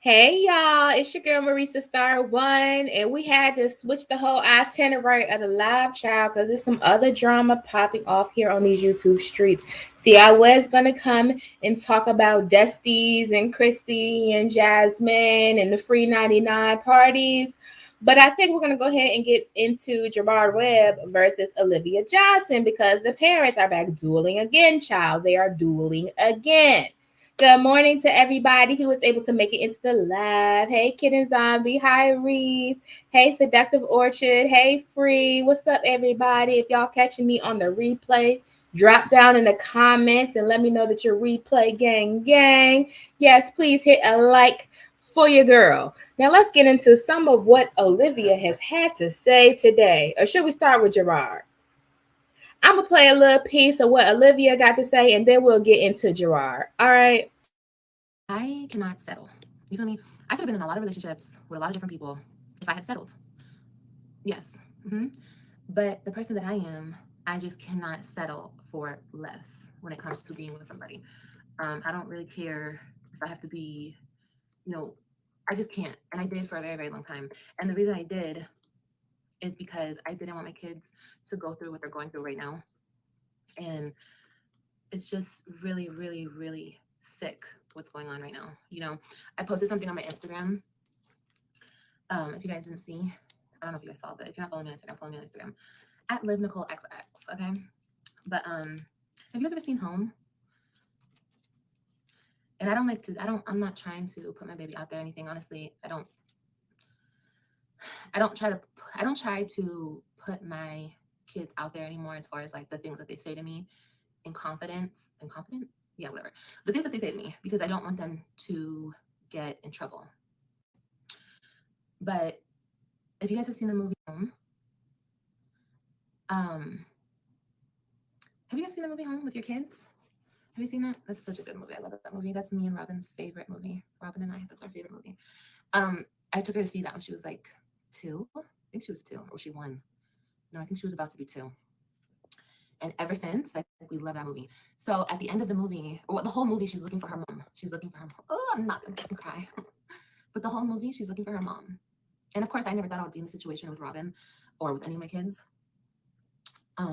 Hey y'all, it's your girl Marisa Star One, and we had to switch the whole itinerary of the live child because there's some other drama popping off here on these YouTube streets. See, I was gonna come and talk about Dusty's and Christy and Jasmine and the free 99 parties, but I think we're gonna go ahead and get into Jerrod Webb versus Olivia Johnson because the parents are back dueling again, child. They are dueling again. Good morning to everybody who was able to make it into the live. Hey, Kitten Zombie. Hi, Reese. Hey, Seductive Orchard. Hey, Free. What's up, everybody? If y'all catching me on the replay, drop down in the comments and let me know that you're replay gang. Yes, please hit a like for your girl. Now, let's get into some of what Olivia has had to say today. Or should we start with Jerrod? I'm going to play a little piece of what Olivia got to say, and then we'll get into Jerrod. All right. I cannot settle. You feel me? I could have been in a lot of relationships with a lot of different people if I had settled. Yes. But the person that I am, I just cannot settle for less when it comes to being with somebody. I don't really care if I have to be, I just can't. And I did for a very, very long time. And the reason I did is because I didn't want my kids to go through what they're going through right now. And it's just really, really, really sick what's going on right now. I posted something on my Instagram. If you guys didn't see, I don't know if you guys saw, but if you're not following me on Instagram, follow me on Instagram at LIV Nicole XX. Okay. But have you guys ever seen Home? And I'm not trying to put my baby out there or anything. Honestly, I don't try to put my kids out there anymore as far as like the things that they say to me in confidence and confident. Yeah, whatever. The things that they say to me, because I don't want them to get in trouble. But if you guys have seen the movie Home, have you guys seen the movie Home with your kids? Have you seen that? That's such a good movie. I love that movie. That's me and Robin's favorite movie. Robin and I, that's our favorite movie. I took her to see that when she was like 2. I think she was 2, or was she 1? No, I think she was about to be 2. And ever since, like, we love that movie. So at the end of the movie, or the whole movie, she's looking for her mom. She's looking for her mom. Oh, I'm not gonna cry. But the whole movie, she's looking for her mom. And of course, I never thought I would be in a situation with Robin or with any of my kids. But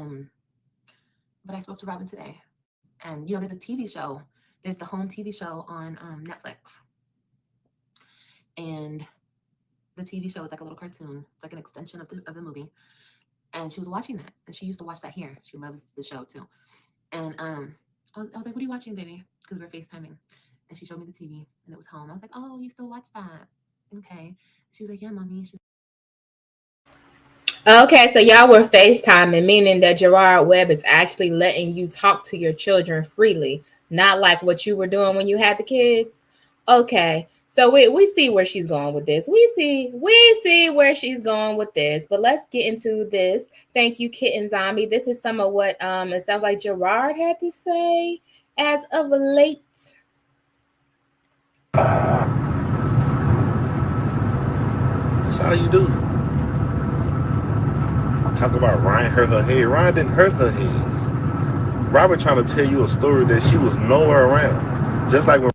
I spoke to Robin today. And, there's a TV show. There's the Home TV show on Netflix. And the TV show is like a little cartoon. It's like an extension of the movie. And she was watching that. And she used to watch that here. She loves the show, too. And I was like, what are you watching, baby? Because we were FaceTiming. And she showed me the TV. And it was Home. I was like, oh, you still watch that? Okay. She was like, yeah, Mommy. Okay, so y'all were FaceTiming, meaning that Jerrod Webb is actually letting you talk to your children freely, not like what you were doing when you had the kids. Okay, so we see where she's going with this. We see where she's going with this. But let's get into this. Thank you, Kitten Zombie. This is some of what it sounds like Jerrod had to say as of late. That's all you do. Talk about Ryan hurt her head. Ryan didn't hurt her head. Robin trying to tell you a story that she was nowhere around. Just like when.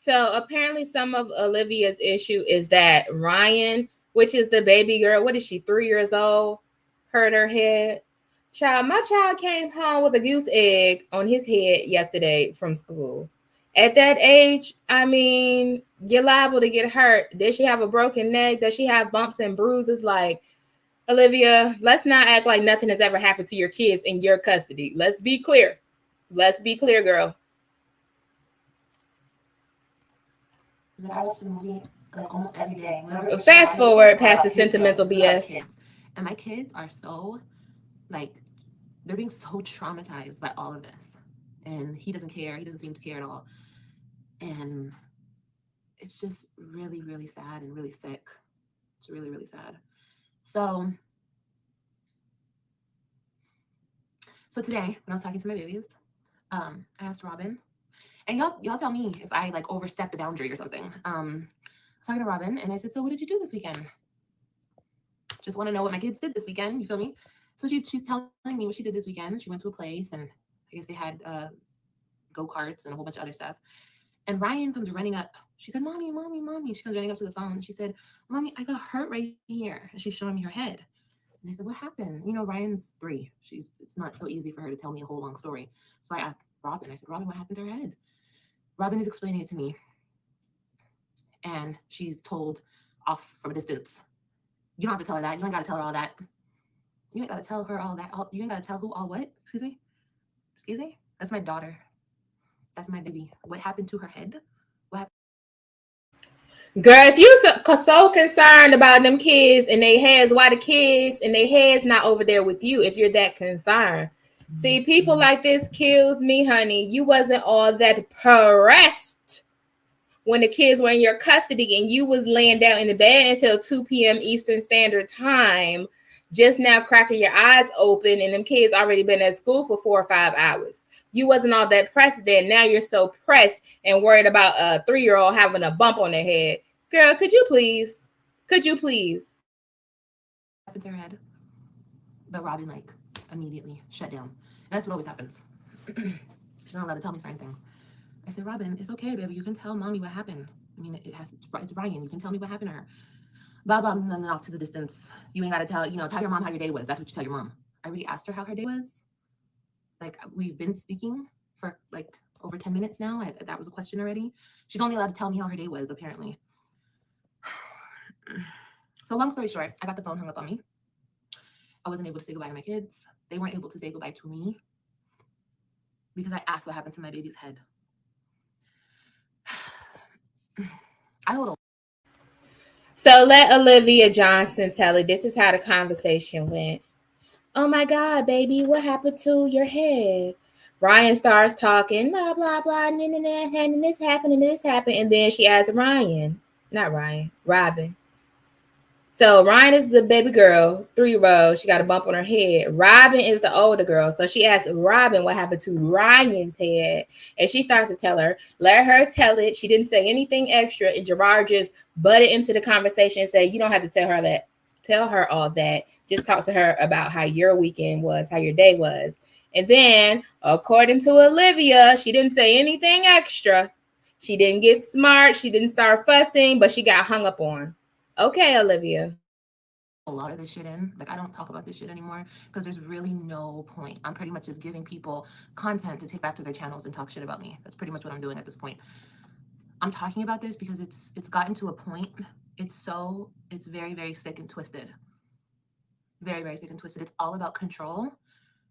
So apparently some of Olivia's issue is that Ryan, which is the baby girl, what is she, 3 years old, hurt her head. My child came home with a goose egg on his head yesterday from school. At that age, I mean, you're liable to get hurt. Does she have a broken neck? Does she have bumps and bruises? Like, Olivia, let's not act like nothing has ever happened to your kids in your custody. Let's be clear. Girl. That I watch the movie like almost every day. Fast forward past the sentimental BS. And my kids are so, like, they're being so traumatized by all of this. And he doesn't care. He doesn't seem to care at all. And it's just really, really sad and really sick. It's really, really sad. So today, when I was talking to my babies, I asked Robin, and y'all tell me if I like overstepped a boundary or something. I was talking to Robin, and I said, "So what did you do this weekend?" Just want to know what my kids did this weekend. You feel me? So she's telling me what she did this weekend. She went to a place, and I guess they had go-karts and a whole bunch of other stuff. And Ryan comes running up. She said, "Mommy, mommy, mommy." She comes running up to the phone. She said, "Mommy, I got hurt right here." And she's showing me her head. And I said, "What happened?" You know, Ryan's 3. It's not so easy for her to tell me a whole long story. So I asked Robin. I said, "Robin, what happened to her head?" Robin is explaining it to me. And she's told off from a distance. You don't have to tell her that. You ain't got to tell her all that. You ain't got to tell her all that. You ain't got to tell who all what? Excuse me? Excuse me? That's my daughter. That's my baby. What happened to her head? What happened? Girl, if you so concerned about them kids and they heads, why the kids and they heads not over there with you if you're that concerned? See, people like this kills me, honey. You wasn't all that pressed when the kids were in your custody and you was laying down in the bed until 2 p.m. Eastern Standard Time, just now cracking your eyes open, and them kids already been at school for 4 or 5 hours. You wasn't all that pressed then. Now you're so pressed and worried about a 3-year-old having a bump on their head. Girl, could you please? Could you please? Happened to her head. But Robin, like, immediately shut down. And that's what always happens. She's not allowed to tell me certain things. I said, "Robin, it's okay, baby. You can tell mommy what happened. I mean, it's Ryan. You can tell me what happened to her." Blah, blah, and then off to the distance. You ain't got to tell your mom how your day was. That's what you tell your mom. I already asked her how her day was. Like, we've been speaking for, like, over 10 minutes now. That was a question already. She's only allowed to tell me how her day was, apparently. So long story short, I got the phone hung up on me. I wasn't able to say goodbye to my kids. They weren't able to say goodbye to me because I asked what happened to my baby's head. I hold on. So let Olivia Johnson tell it. This is how the conversation went. "Oh my God, baby, what happened to your head?" Ryan starts talking, blah, blah, blah, and this happened, and this happened. And then she asks Robin. So Ryan is the baby girl, 3-year-old. She got a bump on her head. Robin is the older girl. So she asked Robin what happened to Ryan's head. And she starts to tell her, let her tell it. She didn't say anything extra. And Jerrod just butted into the conversation and said, "You don't have to tell her that. Tell her all that. Just talk to her about how your weekend was, how your day was." And then, according to Olivia, she didn't say anything extra. She didn't get smart. She didn't start fussing, but she got hung up on. Okay, Olivia. A lot of this shit in. Like, I don't talk about this shit anymore because there's really no point. I'm pretty much just giving people content to take back to their channels and talk shit about me. That's pretty much what I'm doing at this point. I'm talking about this because it's gotten to a point. It's very, very sick and twisted. Very, very sick and twisted. It's all about control,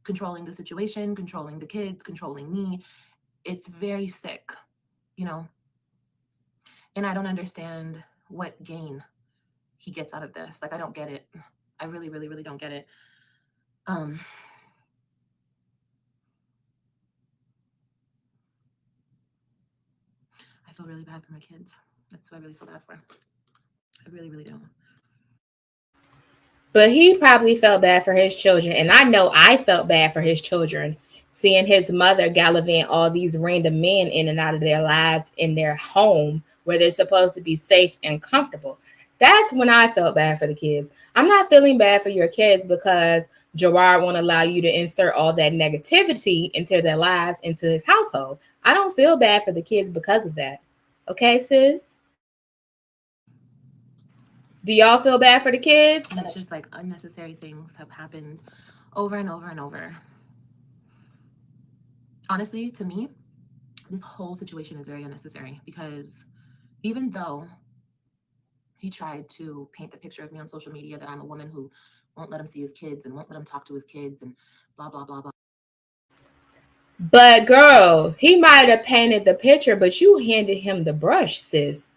controlling the situation, controlling the kids, controlling me. It's very sick, you know. And I don't understand what gain he gets out of this. Like, I don't get it. I really, really, really don't get it. I feel really bad for my kids. That's who I really feel bad for. I really, really do. But he probably felt bad for his children. And I know I felt bad for his children, seeing his mother gallivant all these random men in and out of their lives in their home where they're supposed to be safe and comfortable. That's when I felt bad for the kids. I'm not feeling bad for your kids because Jerrod won't allow you to insert all that negativity into their lives, into his household. I don't feel bad for the kids because of that. Okay, sis? Do y'all feel bad for the kids? It's just like unnecessary things have happened over and over and over. Honestly, to me, this whole situation is very unnecessary because even though he tried to paint the picture of me on social media that I'm a woman who won't let him see his kids and won't let him talk to his kids and blah, blah, blah, blah. But girl, he might have painted the picture, but you handed him the brush, sis.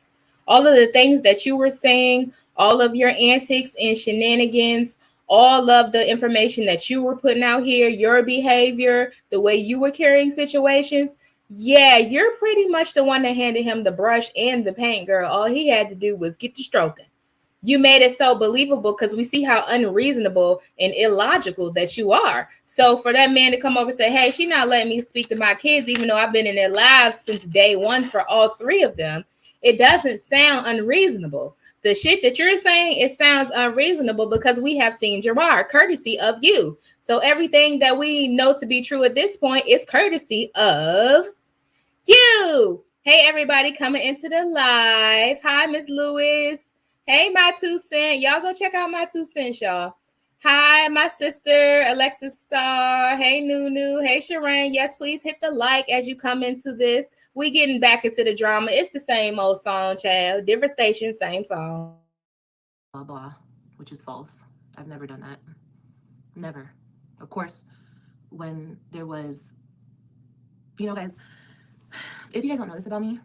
All of the things that you were saying, all of your antics and shenanigans, all of the information that you were putting out here, your behavior, the way you were carrying situations. Yeah, you're pretty much the one that handed him the brush and the paint, girl. All he had to do was get the stroking. You made it so believable because we see how unreasonable and illogical that you are. So for that man to come over and say, "Hey, she's not letting me speak to my kids, even though I've been in their lives since day one for all 3 of them," it doesn't sound unreasonable. The shit that you're saying, it sounds unreasonable because we have seen Jerrod, courtesy of you. So everything that we know to be true at this point is courtesy of you. Hey, everybody coming into the live. Hi, Miss Lewis. Hey, my 2 cent. Y'all go check out my 2 cents, y'all. Hi, my sister, Alexis Star. Hey, Nunu. Hey, Sharon. Yes, please hit the like as you come into this. We getting back into the drama. It's the same old song, child. Different station, same song. Blah, blah, which is false. I've never done that. Never. Of course, when there was, guys, if you guys don't know this about me,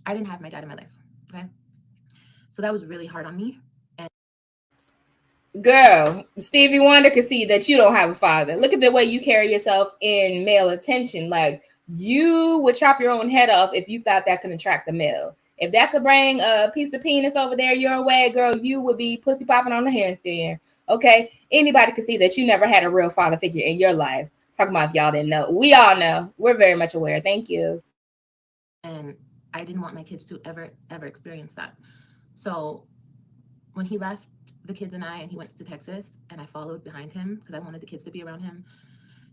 I didn't have my dad in my life, okay? So that was really hard on me. And girl, Stevie Wonder could see that you don't have a father. Look at the way you carry yourself in male attention. Like, you would chop your own head off if you thought that could attract the male. If that could bring a piece of penis over there your way, girl, you would be pussy popping on the handstand. Okay? Anybody could see that you never had a real father figure in your life. Talking about if y'all didn't know. We all know. We're very much aware. Thank you. And I didn't want my kids to ever experience that. So when he left the kids and I, and he went to Texas, and I followed behind him because I wanted the kids to be around him,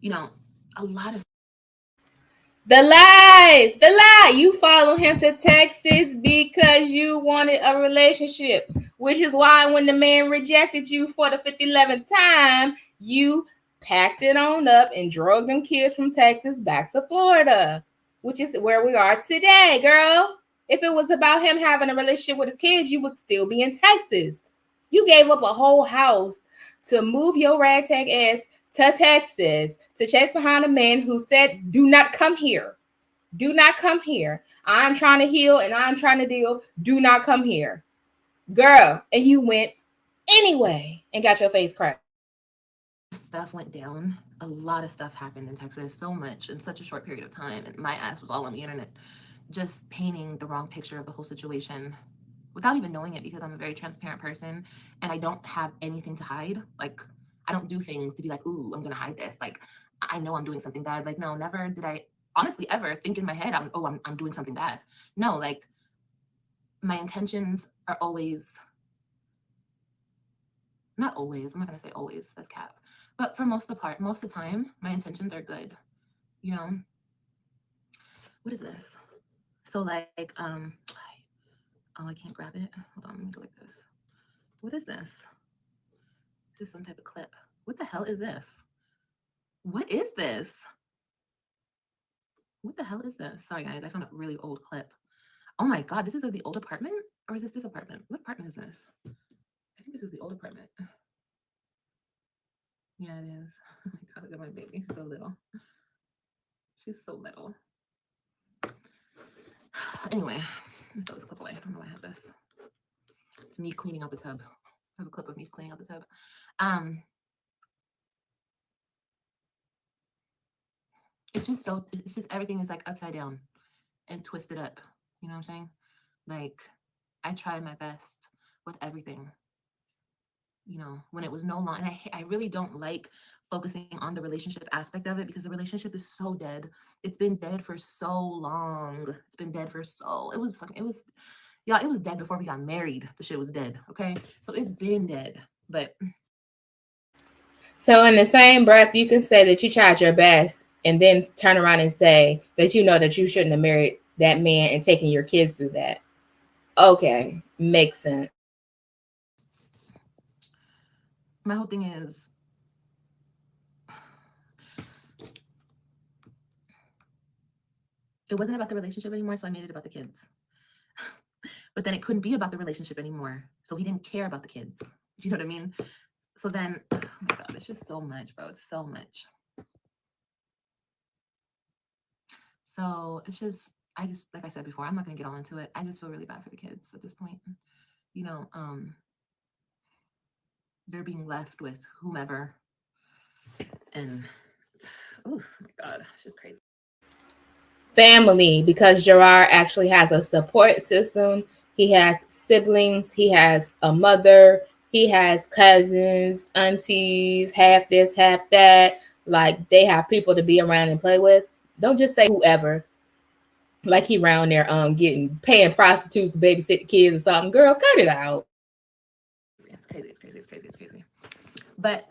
a lot of the lies, the lie. You follow him to Texas because you wanted a relationship, which is why when the man rejected you for the 11th time, you packed it on up and drove them kids from Texas back to Florida, which is where we are today, girl. If it was about him having a relationship with his kids, you would still be in Texas. You gave up a whole house to move your ragtag ass to Texas to chase behind a man who said, do not come here. Do not come here. I'm trying to heal and I'm trying to deal. Do not come here. Girl, and you went anyway and got your face cracked. stuff went down. A lot of stuff happened in Texas, so much in such a short period of time. And my ass was all on the internet, just painting the wrong picture of the whole situation without even knowing it, because I'm a very transparent person and I don't have anything to hide. Like, I don't do things to be like, ooh, I'm going to hide this. Like, I know I'm doing something bad. Like, no, never did I honestly ever think in my head, I'm doing something bad. No, like, my intentions are always, not always, I'm not going to say always, that's cap. But for most of the time, my intentions are good. What is this? So like, oh, I can't grab it. Hold on, let me go like this. What is this? This is some type of clip. What the hell is this? What is this? What the hell is this? Sorry guys, I found a really old clip. Oh my God, this is like the old apartment? Or is this apartment? What apartment is this? I think this is the old apartment. Yeah, it is. Oh my God, look at my baby. She's so little. She's so little. Anyway, let me throw this clip away. I don't know why I have this. It's me cleaning out the tub. I have a clip of me cleaning out the tub. It's just everything is like upside down and twisted up. You know what I'm saying? Like, I try my best with everything. When it was no longer, and I really don't like focusing on the relationship aspect of it, because the relationship is so dead. It's been dead for so long. It's been dead for so, it was dead before we got married. The shit was dead. Okay. So it's been dead, but. So in the same breath, you can say that you tried your best and then turn around and say that you know that you shouldn't have married that man and taken your kids through that. Okay. Makes sense. My whole thing is, it wasn't about the relationship anymore, so I made it about the kids. But then it couldn't be about the relationship anymore, so he didn't care about the kids. You know what I mean? So then, oh my God, it's just so much, bro. It's so much. So it's just, like I said before, I'm not gonna get all into it. I just feel really bad for the kids at this point. They're being left with whomever, and oh my God, it's just crazy. Family, because Jerrod actually has a support system. He has siblings. He has a mother. He has cousins, aunties, half this, half that. Like, they have people to be around and play with. Don't just say whoever. Like he around there paying prostitutes to babysit the kids or something. Girl, cut it out. It's crazy. But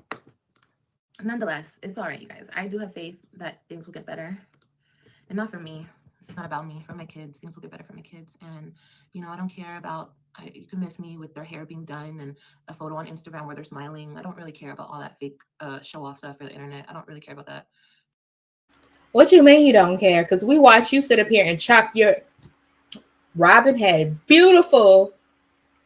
nonetheless, it's all right, you guys. I do have faith that things will get better. And not for me, This is not about me. For my kids, things will get better for my kids. And, you know, I don't care about, you can miss me with their hair being done and a photo on Instagram where they're smiling. I don't really care about all that fake show off stuff for the internet. I don't really care about that. What you mean you don't care? Because we watch you sit up here and chop your... Robin had beautiful,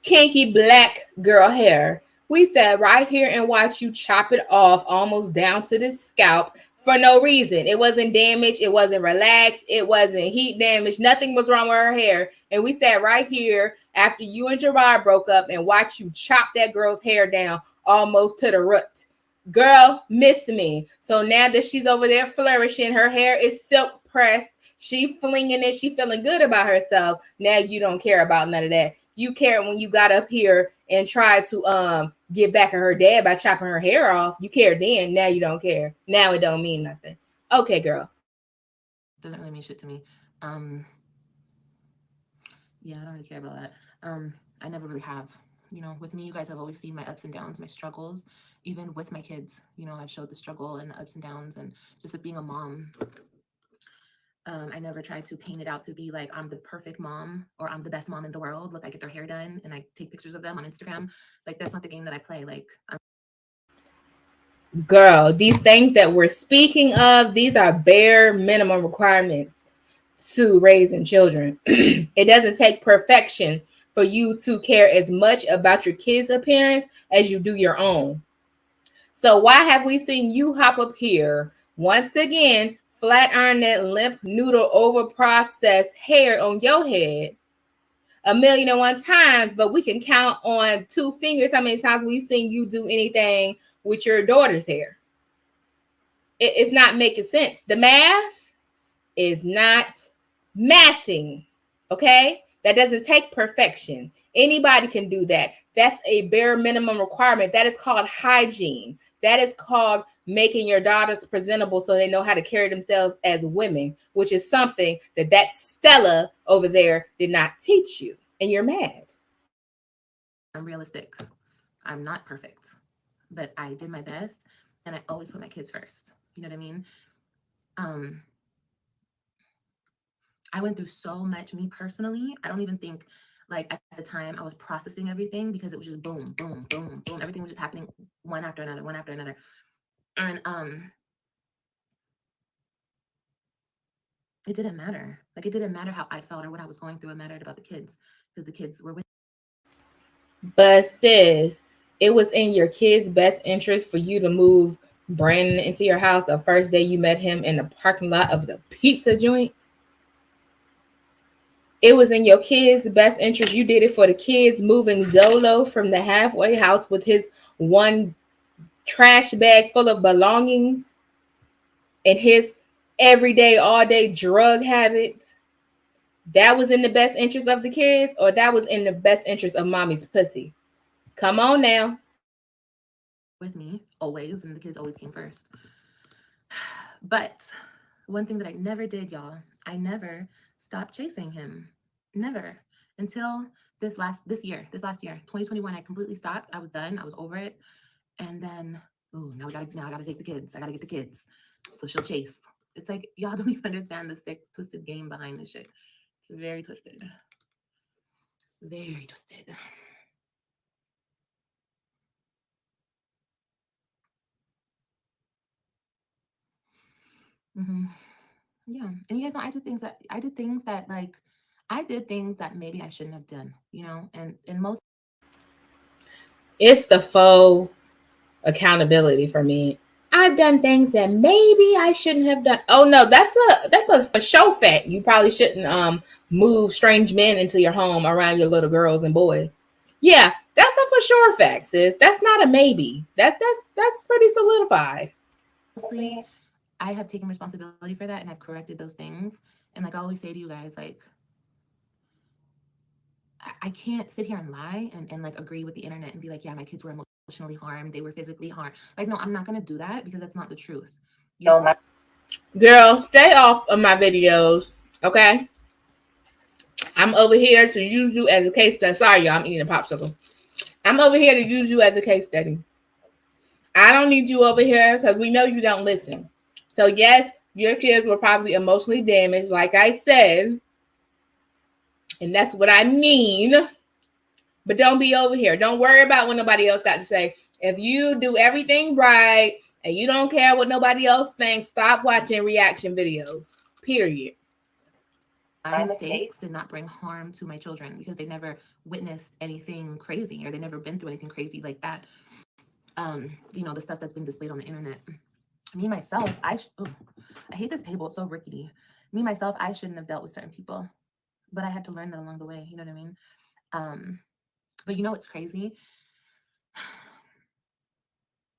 kinky black girl hair. We sat right here and watched you chop it off almost down to the scalp for no reason. It wasn't damaged. It wasn't relaxed. It wasn't heat damage. Nothing was wrong with her hair. And we sat right here after you and Jerrod broke up and watched you chop that girl's hair down almost to the root. Girl, miss me. So now that she's over there flourishing, her hair is silk pressed. She flinging it. She feeling good about herself. Now you don't care about none of that. You care when you got up here and tried to get back at her dad by chopping her hair off. You cared then. Now you don't care. Now it don't mean nothing. Okay, girl. Doesn't really mean shit to me. Yeah, I don't really care about that. I never really have. You know, with me, you guys have always seen my ups and downs, my struggles. Even with my kids, you know, I've showed the struggle and the ups and downs, and just of being a mom. I never tried to paint it out to be like I'm the perfect mom or I'm the best mom in the world. Look, I get their hair done and I take pictures of them on Instagram. Like, that's not the game that I play. Like, girl, these things that we're speaking of, these are bare minimum requirements to raising children. It doesn't take perfection for you to care as much about your kids' appearance as you do your own. So why have we seen you hop up here once again, flat iron that limp noodle over processed hair on your head 1,000,001 times, but we can count on 2 fingers how many times we've seen you do anything with your daughter's hair? It's not making sense. The math is not mathing, okay? That doesn't take perfection. Anybody can do that. That's a bare minimum requirement. That is called hygiene. That is called making your daughters presentable so they know how to carry themselves as women, which is something that Stella over there did not teach you. And you're mad. I'm realistic. I'm not perfect, but I did my best and I always put my kids first. You know what I mean? I went through so much, me personally. I don't even think, like, at the time I was processing everything because it was just boom, boom, boom, boom. Everything was just happening one after another, one after another. And it didn't matter. Like, it didn't matter how I felt or what I was going through. It mattered about the kids because the kids were with me. But sis, it was in your kids' best interest for you to move Brandon into your house the first day you met him in the parking lot of the pizza joint. It was in your kids' best interest. You did it for the kids, moving Zolo from the halfway house with his one trash bag full of belongings and his everyday, all day drug habits. That was in the best interest of the kids, or that was in the best interest of mommy's pussy? Come on now. With me always, and the kids always came first. But one thing that I never did, y'all, I never stopped chasing him. Never. Until this last year, 2021, I completely stopped. I was done. I was over it. And then, now I gotta take the kids. I gotta get the kids. So she'll chase. It's like, y'all don't even understand the sick, twisted game behind this shit. It's very twisted. Very twisted. Yeah. And you guys know I did things that maybe I shouldn't have done, you know, and most. It's the faux accountability for me. I've done things that maybe I shouldn't have done. Oh no, that's a show fact. You probably shouldn't move strange men into your home around your little girls and boys. Yeah, that's a for sure fact, sis. That's not a maybe. That's pretty solidified. Mostly, I have taken responsibility for that and I've corrected those things. And like I always say to you guys, like, I can't sit here and lie and like agree with the internet and be like, yeah, my kids were emotionally harmed, they were physically harmed. Like, no, I'm not gonna do that because that's not the truth. Girl, stay off of my videos, okay? I'm over here to use you as a case study. Sorry, y'all, I'm eating a popsicle. I'm over here to use you as a case study. I don't need you over here because we know you don't listen. So yes, Your kids were probably emotionally damaged, like I said. And that's what I mean. But don't be over here. Don't worry about what nobody else got to say. If you do everything right and you don't care what nobody else thinks, stop watching reaction videos. Period. My mistakes did not bring harm to my children because they never witnessed anything crazy or they never been through anything crazy like that. The stuff that's been displayed on the internet. Me, myself, I hate this table. It's so rickety. Me, myself, I shouldn't have dealt with certain people. But I had to learn that along the way. You know what I mean? But you know what's crazy?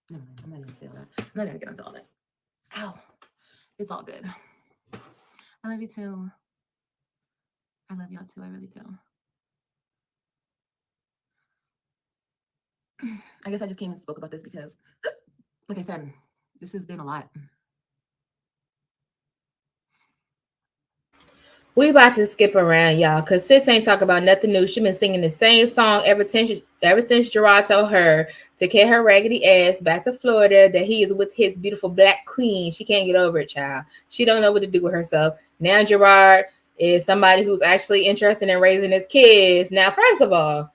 No, I'm not going to say all that. I'm not going to get into all that. Ow. It's all good. I love you too. I love y'all too. I really do. I guess I just came and spoke about this because, like I said, this has been a lot. We about to skip around, y'all, because sis ain't talking about nothing new. She been singing the same song ever since Jerrod told her to get her raggedy ass back to Florida, that he is with his beautiful black queen. She can't get over it, child. She don't know what to do with herself. Now Jerrod is somebody who's actually interested in raising his kids. Now, first of all,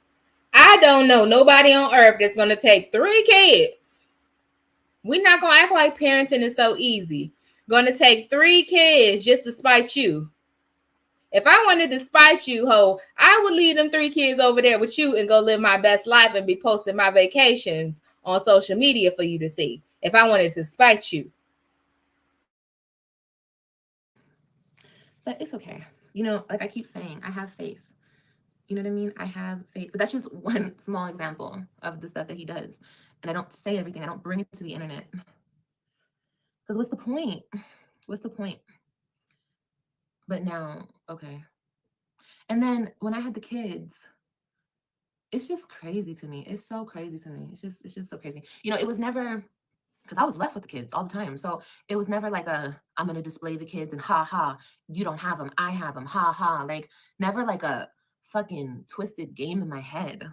I don't know nobody on earth that's going to take 3 kids. We're not going to act like parenting is so easy. Going to take 3 kids just to spite you. If I wanted to spite you, ho, I would leave them 3 kids over there with you and go live my best life and be posting my vacations on social media for you to see. If I wanted to spite you. But it's okay. Like I keep saying, I have faith. You know what I mean? I have faith. But that's just one small example of the stuff that he does. And I don't say everything. I don't bring it to the internet. Because what's the point? What's the point? But now, okay. And then when I had the kids, it's just crazy to me. It's so crazy to me. It's just so crazy. It was never, because I was left with the kids all the time. So it was never like I'm going to display the kids and ha ha, you don't have them, I have them, ha ha. Like never like a fucking twisted game in my head.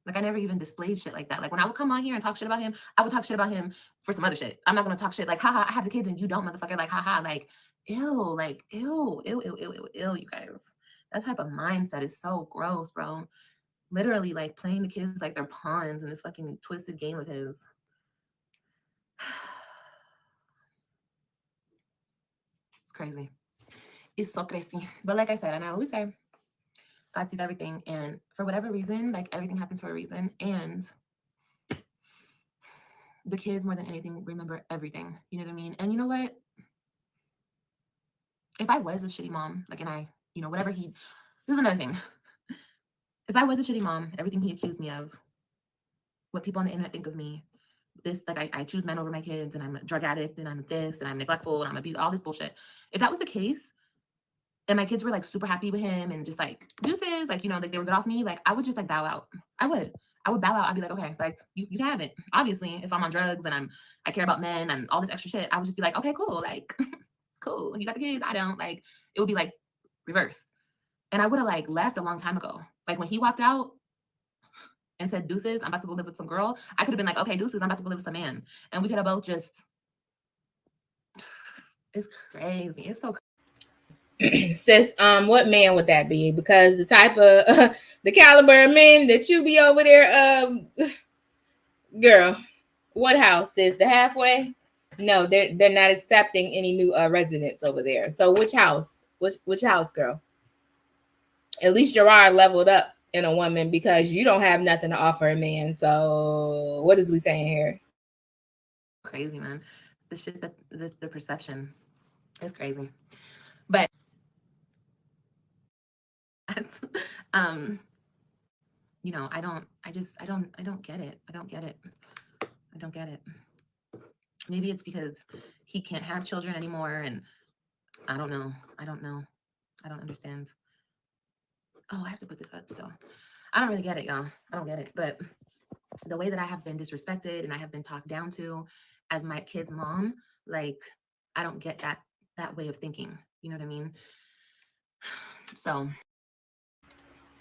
Like I never even displayed shit like that. Like when I would come on here and talk shit about him, I would talk shit about him for some other shit. I'm not gonna talk shit like, haha, I have the kids and you don't, motherfucker. Like, haha, like, ew, you guys. That type of mindset is so gross, bro. Literally, like playing the kids like they're pawns in this fucking twisted game of his. It's crazy. It's so crazy. But like I said, and I always say, God sees everything, and for whatever reason, like everything happens for a reason, and the kids more than anything remember everything. You know what I mean? And you know what? If I was a shitty mom, like, and I, whatever this is another thing. If I was a shitty mom, everything he accused me of, what people on the internet think of me, this, like I choose men over my kids, and I'm a drug addict, and I'm this, and I'm neglectful, and I'm abused, all this bullshit. If that was the case, and my kids were like super happy with him and just like deuces, like, like they were good off me, like I would just like bow out. I would bow out. I'd be like, okay, like you can have it. Obviously, if I'm on drugs and I care about men and all this extra shit, I would just be like, okay, cool, like cool. You got the kids, I don't. Like it would be like reversed. And I would have like left a long time ago. Like when he walked out and said deuces, I'm about to go live with some girl, I could have been like, okay, deuces, I'm about to go live with some man. And we could have both just, it's crazy. It's so crazy. Sis, what man would that be? Because the type of the caliber of men that you be over there, girl, what house is the halfway? No, they're not accepting any new residents over there. So which house? Which house, girl? At least Jerrod leveled up in a woman because you don't have nothing to offer a man. So what is we saying here? Crazy, man. The shit that the perception is crazy. But I don't get it. I don't get it. Maybe it's because he can't have children anymore, and I don't know. I don't understand. Oh, I have to put this up still. I don't really get it, y'all. I don't get it. But the way that I have been disrespected and I have been talked down to as my kid's mom, like I don't get that way of thinking. You know what I mean? So,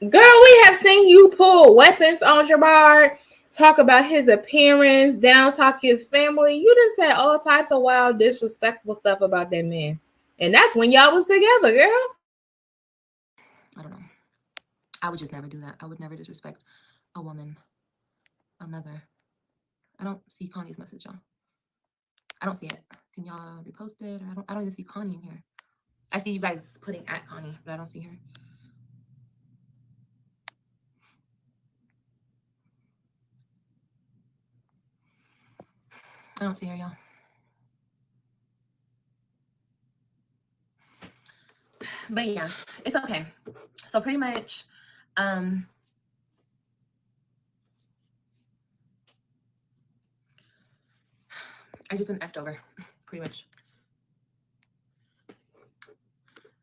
girl, we have seen you pull weapons on Jerrod. talk about his appearance, down talk his family. You done said all types of wild, disrespectful stuff about that man. And that's when y'all was together, girl. I don't know. I would just never do that. I would never disrespect a woman, a mother. I don't see Connie's message, y'all. I don't see it. Can y'all repost it? I don't even see Connie in here. I see you guys putting at Connie, but I don't see her. I don't see her, y'all. But yeah, it's okay. So pretty much, I just been effed over, pretty much.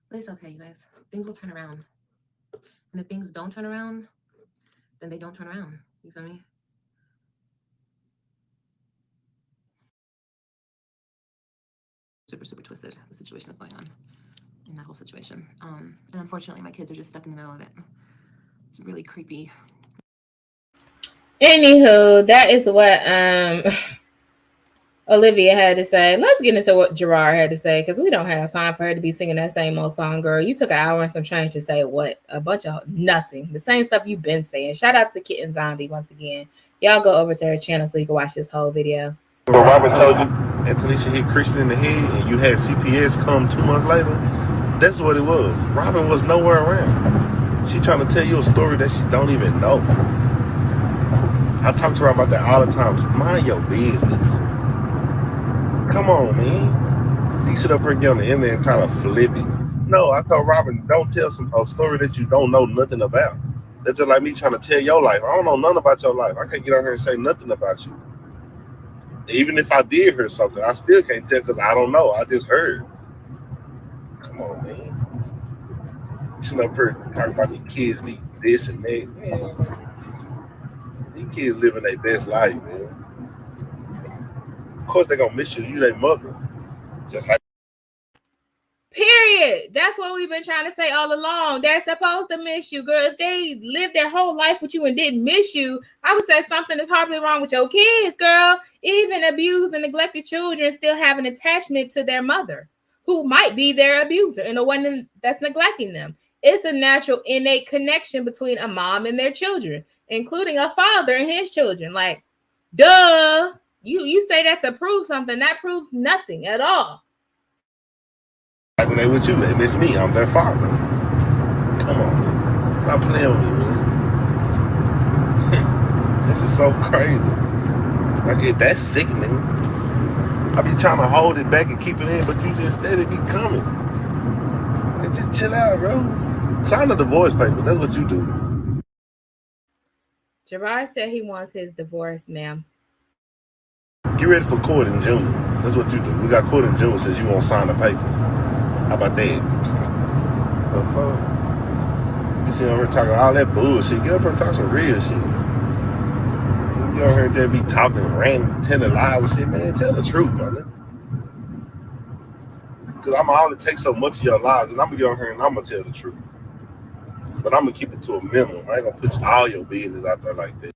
But it's okay, you guys. Things will turn around. And if things don't turn around, then they don't turn around. You feel me? Super, super twisted, the situation that's going on in that whole situation. And unfortunately, my kids are just stuck in the middle of it. It's really creepy. Anywho, that is what Olivia had to say. Let's get into what Jerrod had to say, because we don't have time for her to be singing that same old song, girl. You took an hour and some change to say what? A bunch of nothing. The same stuff you've been saying. Shout out to Kitten Zombie once again. Y'all go over to her channel so you can watch this whole video. When Robert told you Antonisha hit Christian in the head and you had CPS come 2 months later, that's what it was. Robin was nowhere around. She trying to tell you a story that she don't even know. I talk to her about that all the time. Mind your business. Come on, man. You should up here get on the internet and try to flip it. No, I told Robin, don't tell a story that you don't know nothing about. That's just like me trying to tell your life. I don't know nothing about your life. I can't get on here and say nothing about you. Even if I did hear something, I still can't tell because I don't know. I just heard. Come on, man. You should up here talking about these kids be this and that. Man, these kids living their best life, man. Of course they're going to miss you. You their mother. Just like. Period. That's what we've been trying to say all along. They're supposed to miss you, girl. If they lived their whole life with you and didn't miss you, I would say something is horribly wrong with your kids, girl. Even abused and neglected children still have an attachment to their mother, who might be their abuser and the one that's neglecting them. It's a natural, innate connection between a mom and their children, including a father and his children. Like, duh. You say that to prove something. That proves nothing at all. Like when they with you, they miss me. I'm their father. Come on, man. Stop playing with me, man. This is so crazy. Like, that's sickening. I be trying to hold it back and keep it in, but you just steady be coming. Like, just chill out, bro. Sign the divorce papers. That's what you do. Jerrod said he wants his divorce, ma'am. Get ready for court in June. That's what you do. We got court in June since you won't sign the papers. How about that? The fuck? You see over here talking all that bullshit. Get up here and talk some real shit. You over here and just be talking random, telling lies and shit, man. Tell the truth, brother. Because I'm going to only take so much of your lies, and I'm going to get on here and I'm going to tell the truth. But I'm going to keep it to a minimum. I ain't going to put all your business out there like that.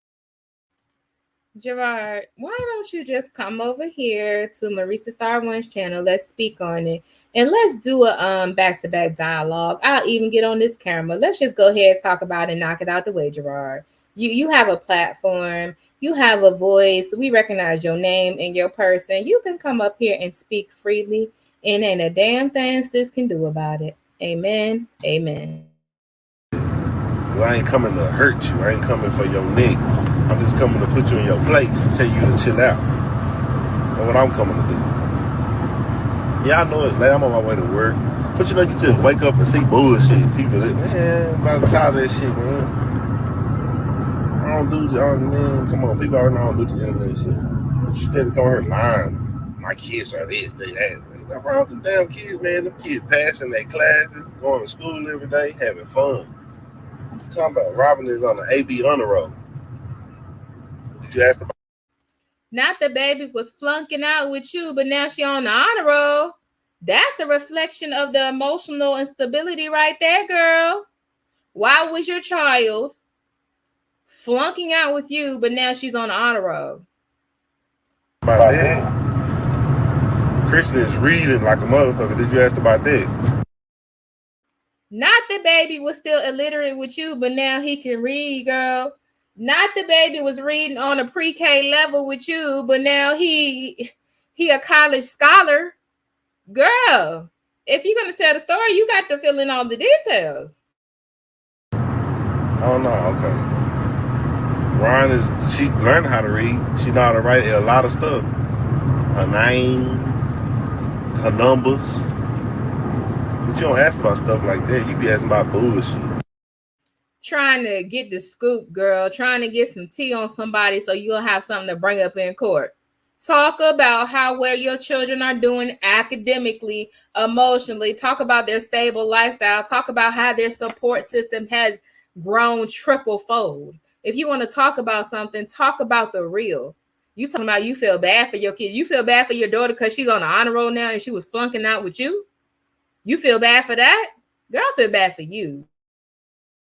Jerrod, why don't you just come over here to Marisa Star One's channel? Let's speak on it. And let's do a back-to-back dialogue. I'll even get on this camera. Let's just go ahead and talk about it and knock it out the way, Jerrod. You have a platform. You have a voice. We recognize your name and your person. You can come up here and speak freely. And ain't a damn thing sis can do about it. Amen. Amen. I ain't coming to hurt you. I ain't coming for your neck. I'm just coming to put you in your place and tell you to chill out. That's what I'm coming to do. Yeah, I know it's late. I'm on my way to work. But you know, you just wake up and see bullshit. People that, man, I'm about to tired of that shit, man. I don't do that, man. Come on, people already know I don't do the internet shit. But you steady come here lying. My kids are this, they that. What's wrong with them damn kids, man? Them kids passing their classes, going to school every day, having fun. Talking about Robin is on the AB honor roll. Did you ask about? Not the baby was flunking out with you, but now she on the honor roll. That's a reflection of the emotional instability right there, girl. Why was your child flunking out with you, but now she's on the honor roll. About that. Christian is reading like a motherfucker. Did you ask about that? Not the baby was still illiterate with you, but now he can read, girl. Not the baby was reading on a pre-K level with you, but now he a college scholar. Girl, if you're gonna tell the story, you got to fill in all the details. Oh no, okay. Ryan she learned how to read. She know how to write a lot of stuff. Her name, her numbers. But you don't ask about stuff like that. You be asking about bullshit. Trying to get the scoop, girl. Trying to get some tea on somebody so you'll have something to bring up in court. Talk about how well your children are doing academically, emotionally. Talk about their stable lifestyle. Talk about how their support system has grown triple fold. If you want to talk about something, talk about the real. You talking about you feel bad for your kid. You feel bad for your daughter because she's on the honor roll now and she was flunking out with you. You feel bad for that? Girl, I feel bad for you.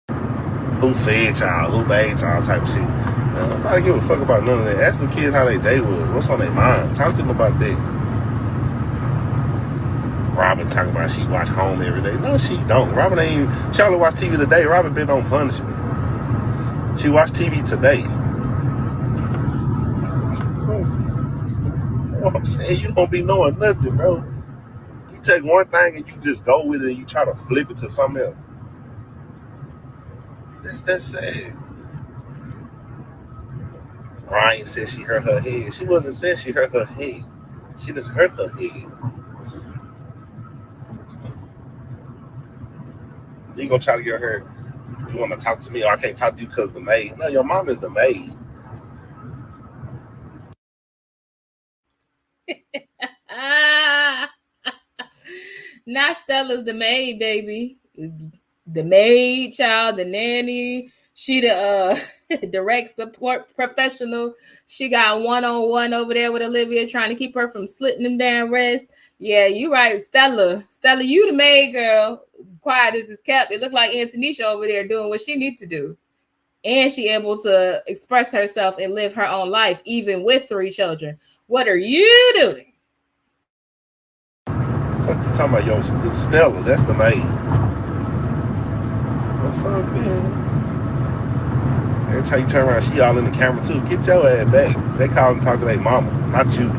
Who fed y'all? Who bathed y'all? Type of shit. Man, nobody give a fuck about none of that. Ask them kids how their day was. What's on their mind? Talk to them about that. Robin talking about she watch Home every day. No, she don't. Robin ain't even. She only watch TV today. Robin been on punishment. She watched TV today. What I'm saying, you don't be knowing nothing, bro. You take one thing and you just go with it and you try to flip it to something else. That's sad. Ryan said she hurt her head. She wasn't saying she hurt her head. She didn't hurt her head. You gonna try to get her, you wanna talk to me, or I can't talk to you because the maid. No, your mom is the maid. Not Stella's the maid, baby. The maid, child, the nanny. She the direct support professional. She got one-on-one over there with Olivia, trying to keep her from slitting them down wrists. Yeah, you right, Stella. Stella, you the maid, girl. Quiet as it's kept. It looked like Antonisha over there doing what she needs to do. And she able to express herself and live her own life, even with 3 children. What are you doing? What the fuck you talking about? Yo, Stella, that's the maid. What the fuck, man? Every time you turn around, she all in the camera too. Get your ass back. They call and talk to their mama, not you.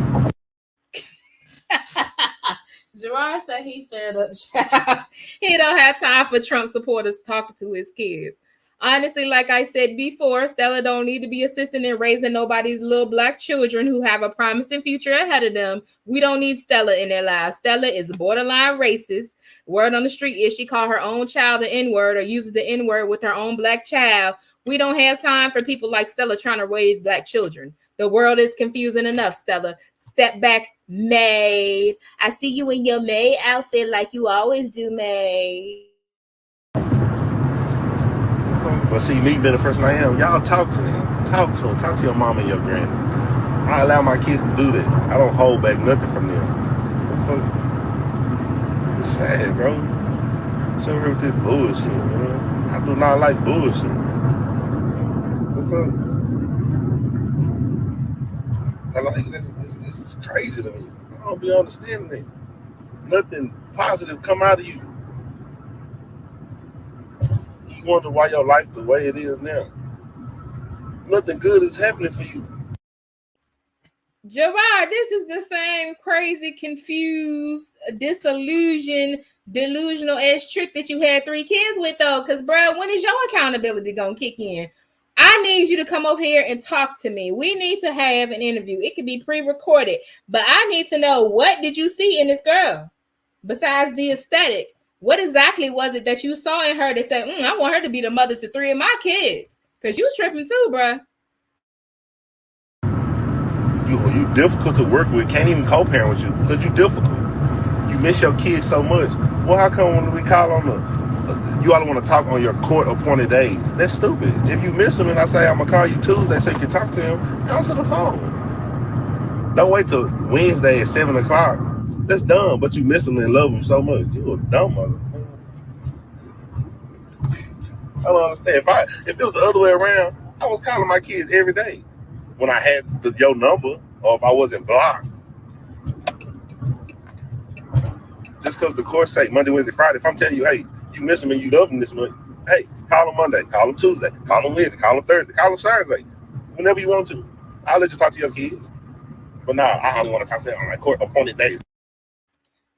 Jerrod said he fed up, child. He don't have time for Trump supporters talking to his kids. Honestly, like I said before, Stella don't need to be assisting in raising nobody's little black children who have a promising future ahead of them. We don't need Stella in their lives. Stella is borderline racist. Word on the street is she called her own child the N-word or uses the N-word with her own black child. We don't have time for people like Stella trying to raise black children. The world is confusing enough, Stella. Step back, maid. I see you in your maid outfit like you always do, maid. But see, me being the person I am, y'all talk to them. Talk to them. Talk to your mom and your granny. I allow my kids to do that. I don't hold back nothing from them. It's sad, bro. So here with this bullshit, man. I do not like bullshit. The fuck? I like this is crazy to me. I don't be understanding it. Nothing positive come out of you. You wonder why your life the way it is now. Nothing good is happening for you. Jerrod, this is the same crazy, confused, disillusioned, delusional ass trick that you had 3 kids with, though. Because, bro, when is your accountability gonna kick in? I need you to come over here and talk to me. We need to have an interview. It could be pre-recorded, but I need to know, what did you see in this girl besides the aesthetic? What exactly was it that you saw in her that said, I want her to be the mother to 3 of my kids? Because you tripping too, bro. You difficult to work with. Can't even co-parent with you because you difficult. You miss your kids so much. Well, how come when we call on you all want to talk on your court-appointed days? That's stupid. If you miss them and I say I'm gonna call you Tuesday so you can talk to him, answer the phone. Don't wait till Wednesday at 7 o'clock. That's dumb. But you miss them and love them so much. You a dumb mother. I don't understand. If it was the other way around, I was calling my kids every day when I had your number or if I wasn't blocked. Just because the course say Monday, Wednesday, Friday, if I'm telling you, hey, you miss them and you love them this month, hey, call them Monday, call them Tuesday, call them Wednesday, call them Thursday, call them Saturday, whenever you want to. I'll let you talk to your kids. But nah, I don't want to talk to them on like court appointed days.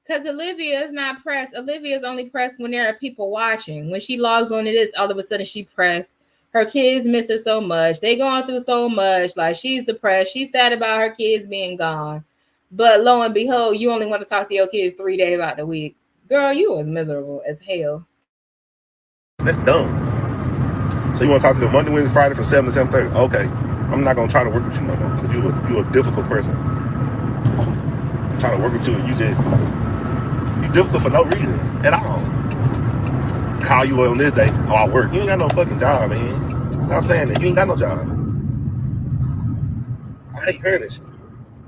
Because Olivia is not pressed. Olivia is only pressed when there are people watching. When she logs on to this, all of a sudden she pressed. Her kids miss her so much. They going through so much. Like, she's depressed. She's sad about her kids being gone. But lo and behold, you only want to talk to your kids 3 days out the week. Girl, you was miserable as hell. That's dumb. So you want to talk to them Monday, Wednesday, Friday from 7 to 7:30? Okay. I'm not going to try to work with you no more because you're a difficult person. I'm trying to work with you and you're difficult for no reason at all. Call you on this day. Oh, I work. You ain't got no fucking job, man. Stop saying that. You ain't got no job. I hate hearing this shit.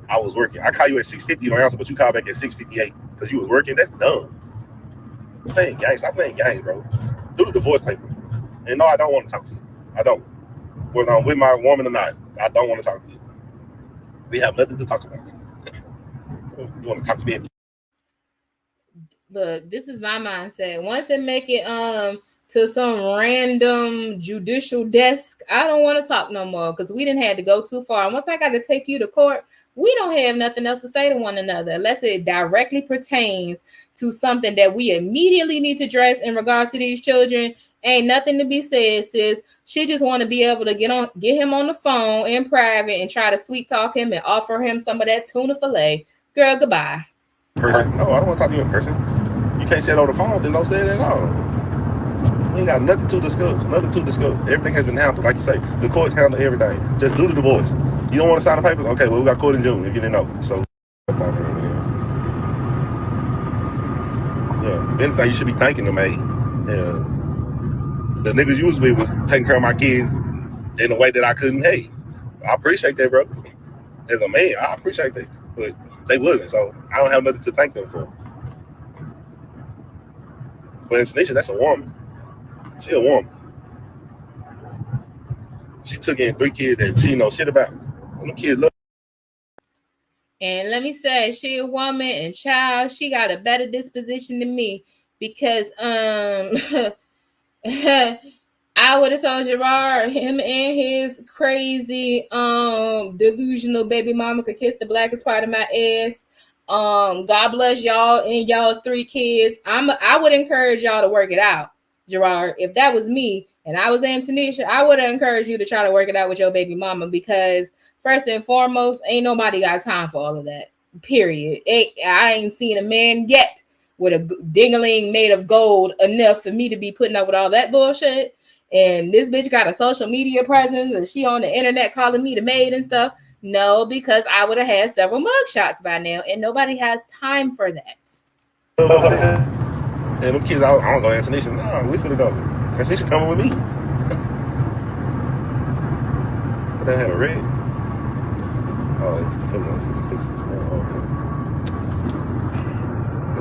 I was working. I call you at 6:50, you don't answer, but you call back at 6:58 because you was working. That's dumb. I'm playing games. Stop playing games, bro. Do the divorce paper. And no, I don't want to talk to you. I don't. Whether I'm with my woman or not, I don't want to talk to you. We have nothing to talk about. You want to talk to me? Look, this is my mindset. Once they make it to some random judicial desk, I don't want to talk no more because we didn't have to go too far. And once I got to take you to court, we don't have nothing else to say to one another unless it directly pertains to something that we immediately need to address in regards to these children. Ain't nothing to be said, sis. She just want to be able to get him on the phone in private and try to sweet talk him and offer him some of that tuna fillet. Girl, goodbye. Person? No, I don't want to talk to you in person. You can't say it over the phone, then don't say it at all. We ain't got nothing to discuss. Nothing to discuss. Everything has been handled. Like you say, the courts handle everything. Just do the divorce. You don't want to sign the papers? Okay, well, we got court in June. If you didn't know. So, yeah. If anything, you should be thanking the maid. Yeah. The niggas you was with was taking care of my kids in a way that I couldn't. Hey, I appreciate that, bro. As a man, I appreciate that. But they wasn't, so I don't have nothing to thank them for. But in Tanisha, that's a woman. She a woman. She took in 3 kids that she know shit about. And them kids love. And let me say, she a woman and child, she got a better disposition than me because I would have told Jerrod him and his crazy delusional baby mama could kiss the blackest part of my ass. God bless y'all and y'all 3 kids. I would encourage y'all to work it out, Jerrod. If that was me and I was Aunt Tanisha, I would have encouraged you to try to work it out with your baby mama because first and foremost, ain't nobody got time for all of that. Period. I ain't seen a man yet with a ding-a-ling made of gold enough for me to be putting up with all that bullshit. And this bitch got a social media presence and she on the internet calling me the maid and stuff. No, because I would have had several mugshots by now and nobody has time for that. And them kids, I don't go to Tanisha. No, we finna go. Tanisha coming with me. But they had a red. Oh, it's finna fix this. Okay.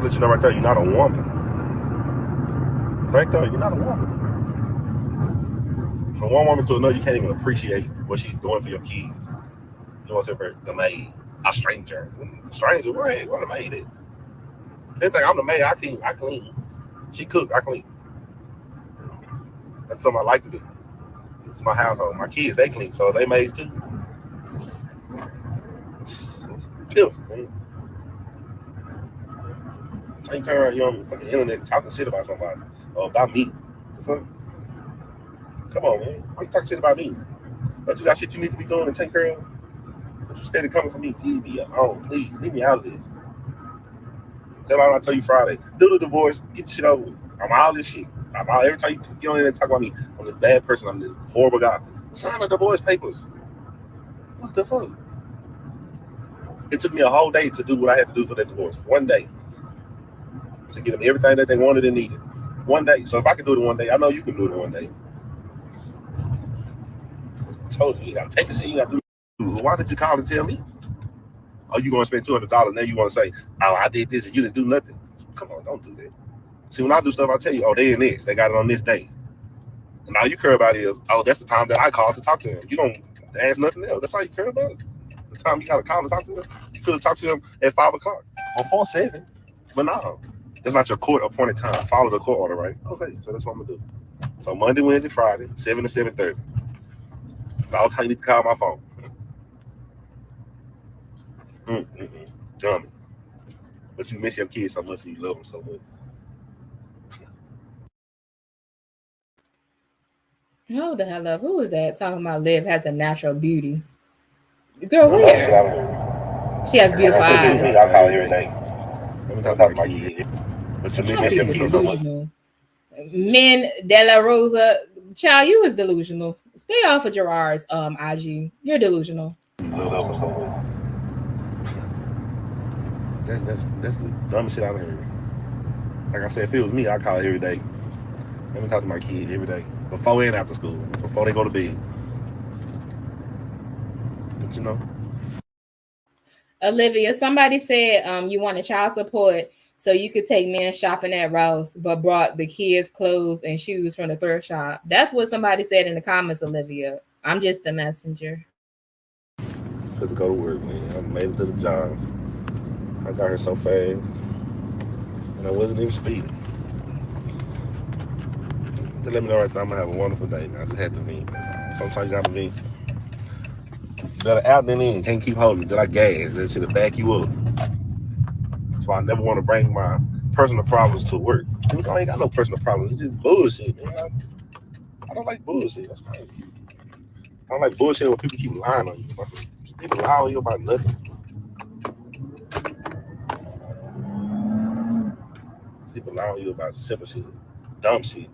Let you know right there, you're not a woman. Right there, you're not a woman. From one woman to another, you can't even appreciate what she's doing for your kids. You want to say the maid, a stranger. Stranger, right? What a maid is. Anything, I'm the maid, I clean. She cook, I clean. That's something I like to do. It's my household. My kids, they clean, so they maids too. It's pitiful, man. You turn around, you on the fucking internet talking shit about somebody or about me. Fuck. Come on, man. Why you talking shit about me? But you got shit you need to be doing and take care of. But you steady coming for me. Leave me alone, please. Leave me out of this. Tell me I told you Friday. Do the divorce. Get shit over with. I'm all this shit. I'm all every time you get on there and talk about me. I'm this bad person. I'm this horrible guy. Sign the divorce papers. What the fuck? It took me a whole day to do what I had to do for that divorce. One day. To get them everything that they wanted and needed. One day. So if I can do it in one day, I know you can do it in one day. I told you, you got to pay for shit. You got to do it. Why did you call and tell me? Oh, you going to spend $200. Now you want to say, oh, I did this and you didn't do nothing. Come on, don't do that. See, when I do stuff, I tell you, oh, they in this. They got it on this day. And all you care about is, oh, that's the time that I called to talk to him. You don't ask nothing else. That's all you care about. The time you got to call to talk to him. You could have talked to him at 5 o'clock or 4-7. But no, that's not your court appointed time. Follow the court order, right? Okay, so that's what I'm gonna do. So Monday, Wednesday, Friday, 7 to 7:30. All the time you need to call my phone. Dummy. But you miss your kids so much and you love them so much. Hold the hell up. Who was that talking about Liv has a natural beauty? Girl, where? She has beautiful eyes. I call her every day. Let me talk about my kids. But you miss your kids so much. Men De La Rosa, child, you was delusional. Stay off of Jerrod's IG. You're delusional. That's the dumbest shit I've heard. Like I said, if it was me, I'd call it every day. Let me talk to my kids every day. Before and after school. Before they go to bed. But you know. Olivia, somebody said you wanted child support so you could take men shopping at Ross, but brought the kids clothes and shoes from the thrift shop. That's what somebody said in the comments, Olivia. I'm just the messenger. Had to go to work, man. I made it to the job. I got here so fast, and I wasn't even speeding. They let me know right now I'm gonna have a wonderful day. I just had to vent. Sometimes you gotta vent. Better out than in. Can't keep holding. Did I gas? That shit'll back you up. That's why I never want to bring my personal problems to work. I ain't got no personal problems. It's just bullshit, man. I don't like bullshit. That's crazy. I don't like bullshit when people keep lying on you. People lie on you about nothing. People lie on you about simple shit, dumb shit.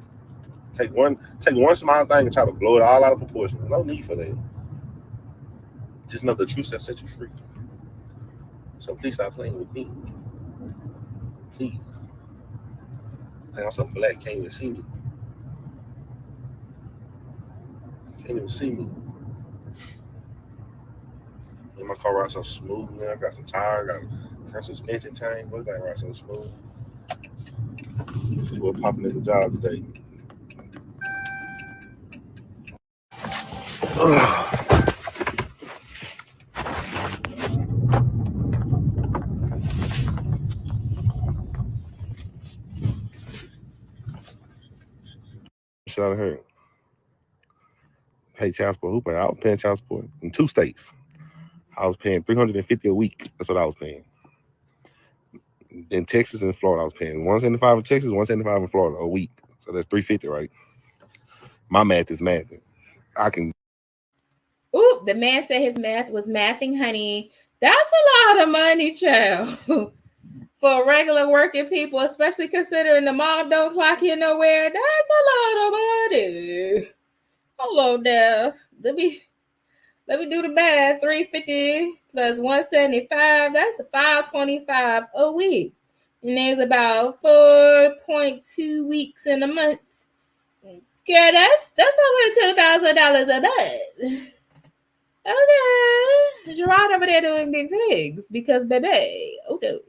Take one small thing and try to blow it all out of proportion. No need for that. Just know the truth that set you free. So please stop playing with me. Please. I also black, can't even see me. Can't even see me. And my car rides so smooth, man. I got some tires, got a front suspension chain. What's that ride so smooth? See what popping at the job today. Shit out of here. Pay child support. I was paying child support in 2 states. I was paying $350 a week. That's what I was paying. In Texas and Florida, I was paying $175 in Texas, $175 in Florida a week. So that's $350, right? My math is math. I can. Ooh, the man said his math was mathing, honey. That's a lot of money, child. For regular working people, especially considering the mom don't clock in nowhere. That's a lot of money. Hello there. Let me do the math. 350 plus 175. That's $525 a week. And there's about 4.2 weeks in a month. Yeah, that's over $2,000 a month. Okay. Jerrod over there doing big things because baby. Oh no.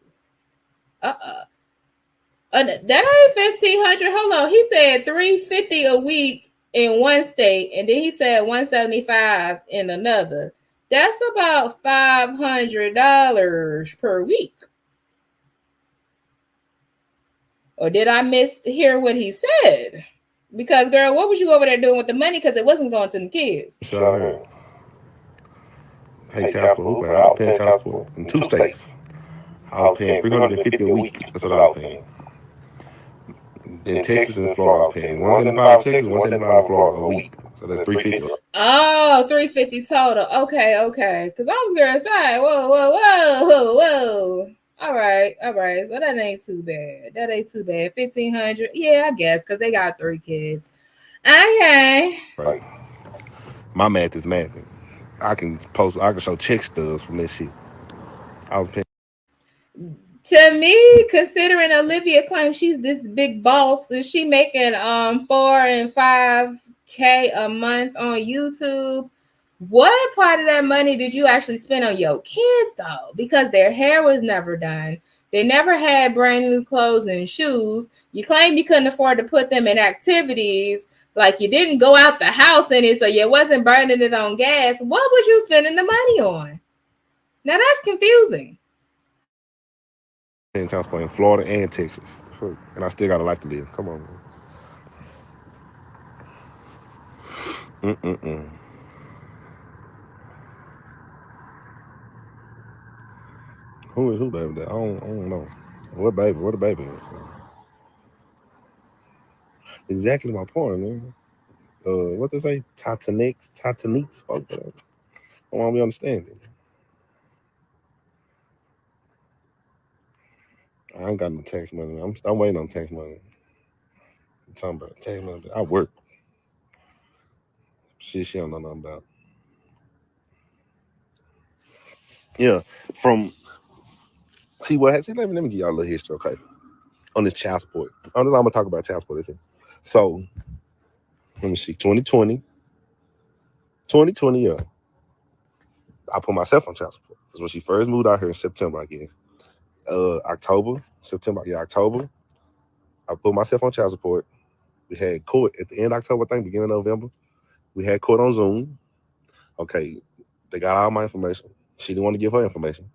That ain't 1,500. Hold on. He said $350 a week in one state, and then he said $175 in another. That's about $500 per week. Or did I mishear what he said? Because girl, what was you over there doing with the money? Because it wasn't going to the kids. Sure. Pay child support. I was paying child support in 2 states. I was paying $350 a week. That's what I was paying. In Texas and Florida, I was paying $175 in Texas, $175 in Florida a week. So that's $350. Oh, $350 total. Okay. Because I was gonna say, whoa. All right. So that ain't too bad. 1,500. Yeah, I guess because they got 3 kids. Okay. Right. My math is math. I can show check stubs from this shit. I was paying. To me, considering Olivia claims she's this big boss, is she making $4,000 and $5,000 a month on YouTube? What part of that money did you actually spend on your kids though? Because their hair was never done. They never had brand new clothes and shoes. You claim you couldn't afford to put them in activities. Like you didn't go out the house in it, so you wasn't burning it on gas. What was you spending the money on? Now that's confusing. Paying child support in Florida and Texas, and I still got a life to live. Come on, man. Who baby that? I don't know. What baby? What the baby is? Exactly my point, man. What they say? Titanics, fuck that. I want to understand it. I ain't got no tax money. I'm waiting on tax money. I'm talking about tax money. I work. Shit, she don't know nothing about. Yeah, see what? See, let me give y'all a little history, okay? On this child support. I'm gonna talk about child support. So, let me see. 2020, yeah. I put myself on child support. Because when she first moved out here in September, I guess. October. I put myself on child support. We had court at the end of October, I think, beginning of November. We had court on Zoom. Okay, they got all my information. She didn't want to give her information.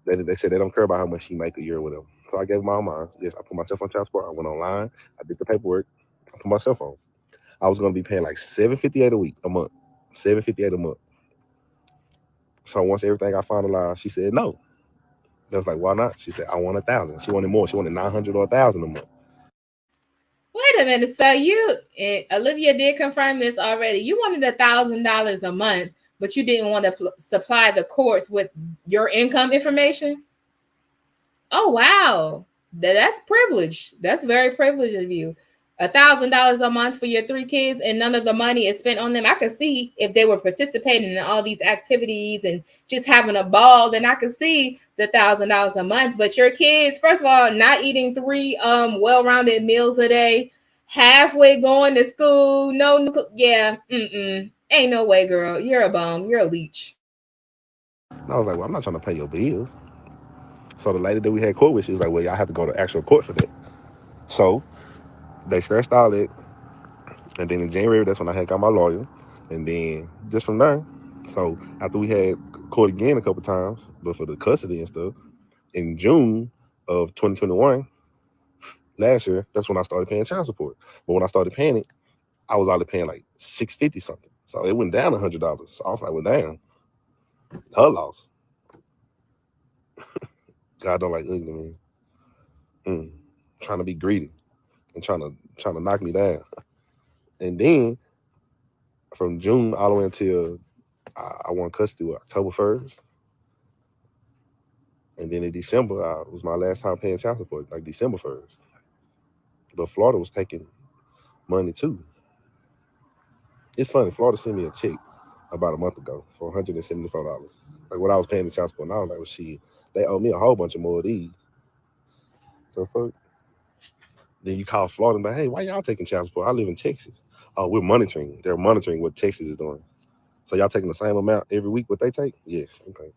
They said they don't care about how much she make a year or whatever. So I gave them all mine. Yes, I put myself on child support. I went online. I did the paperwork. I put myself on. I was going to be paying like $758 a month. $758 a month. So once everything got finalized, she said no. I was like, why not? She said, I want 1,000. She wanted more. She wanted 900 or 1,000 a month. Wait a minute. So Olivia did confirm this already. You wanted $1,000 a month, but you didn't want to supply the courts with your income information? Oh, wow. That's privilege. That's very privileged of you. $1,000 a month for your 3 kids and none of the money is spent on them. I could see if they were participating in all these activities and just having a ball, then I could see the $1,000 a month. But your kids, first of all, not eating 3 well-rounded meals a day, halfway going to school, ain't no way, girl. You're a bum. You're a leech. And I was like, well, I'm not trying to pay your bills. So the lady that we had court with, she was like, well, y'all have to go to actual court for that. So they scratched all that. And then in January, that's when I had got my lawyer. And then just from there, so after we had court again a couple times, but for the custody and stuff, in June of 2021, last year, that's when I started paying child support. But when I started paying it, I was only paying like $650 something. So it went down $100. So I was like, well, damn, her loss. God don't like ugly man. Trying to be greedy and trying to knock me down. And then from June all the way until I won custody October 1st. And then in December, was my last time paying child support, like December 1st. But Florida was taking money too. It's funny, Florida sent me a check about a month ago for $174. Like what I was paying the child support. And I was like, well, shit, they owe me a whole bunch of more of these. So fuck. Then you call Florida and be like, hey, why y'all taking child support? I live in Texas. Oh, we're monitoring. They're monitoring what Texas is doing. So y'all taking the same amount every week what they take? Yes. Okay.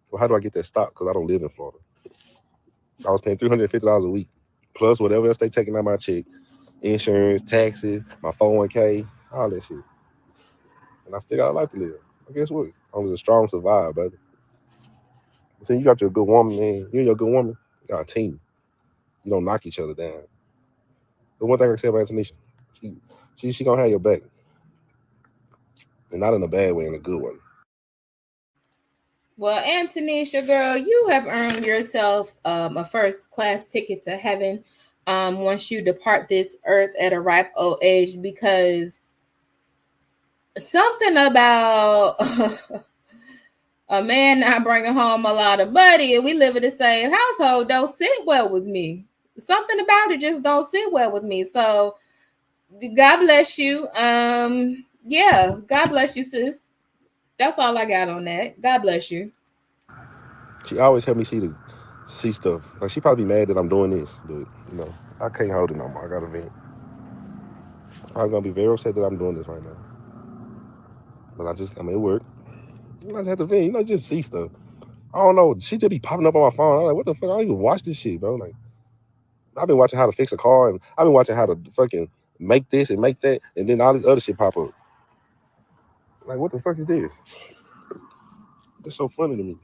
Well, how do I get that stopped? Because I don't live in Florida. I was paying $350 a week, plus whatever else they taking out my check, insurance, taxes, my 401k, all that shit. And I still got a life to live. Well, guess what? I'm a strong survivor, baby. See, you got your good woman, man. You and your good woman, you got a team. You don't knock each other down. The one thing I can say about Tanisha, she gonna have your back. And not in a bad way, in a good way. Well, Antonisha, girl, you have earned yourself a first-class ticket to heaven once you depart this earth at a ripe old age, because something about a man not bringing home a lot of money and we live in the same household don't sit well with me. Something about it just don't sit well with me. So God bless you. Yeah, God bless you, sis. That's all I got on that. God bless you. She always helped me see stuff. Like she probably mad that I'm doing this, but I can't hold it no more. I got a vent. I'm probably gonna be very upset that I'm doing this right now. But I'm at work. I just have to vent. Just see stuff. I don't know. She just be popping up on my phone. I'm like, what the fuck? I don't even watch this shit, bro. Like, I've been watching how to fix a car, and I've been watching how to fucking make this and make that, and then all this other shit pop up. Like, what the fuck is this? It's so funny to me.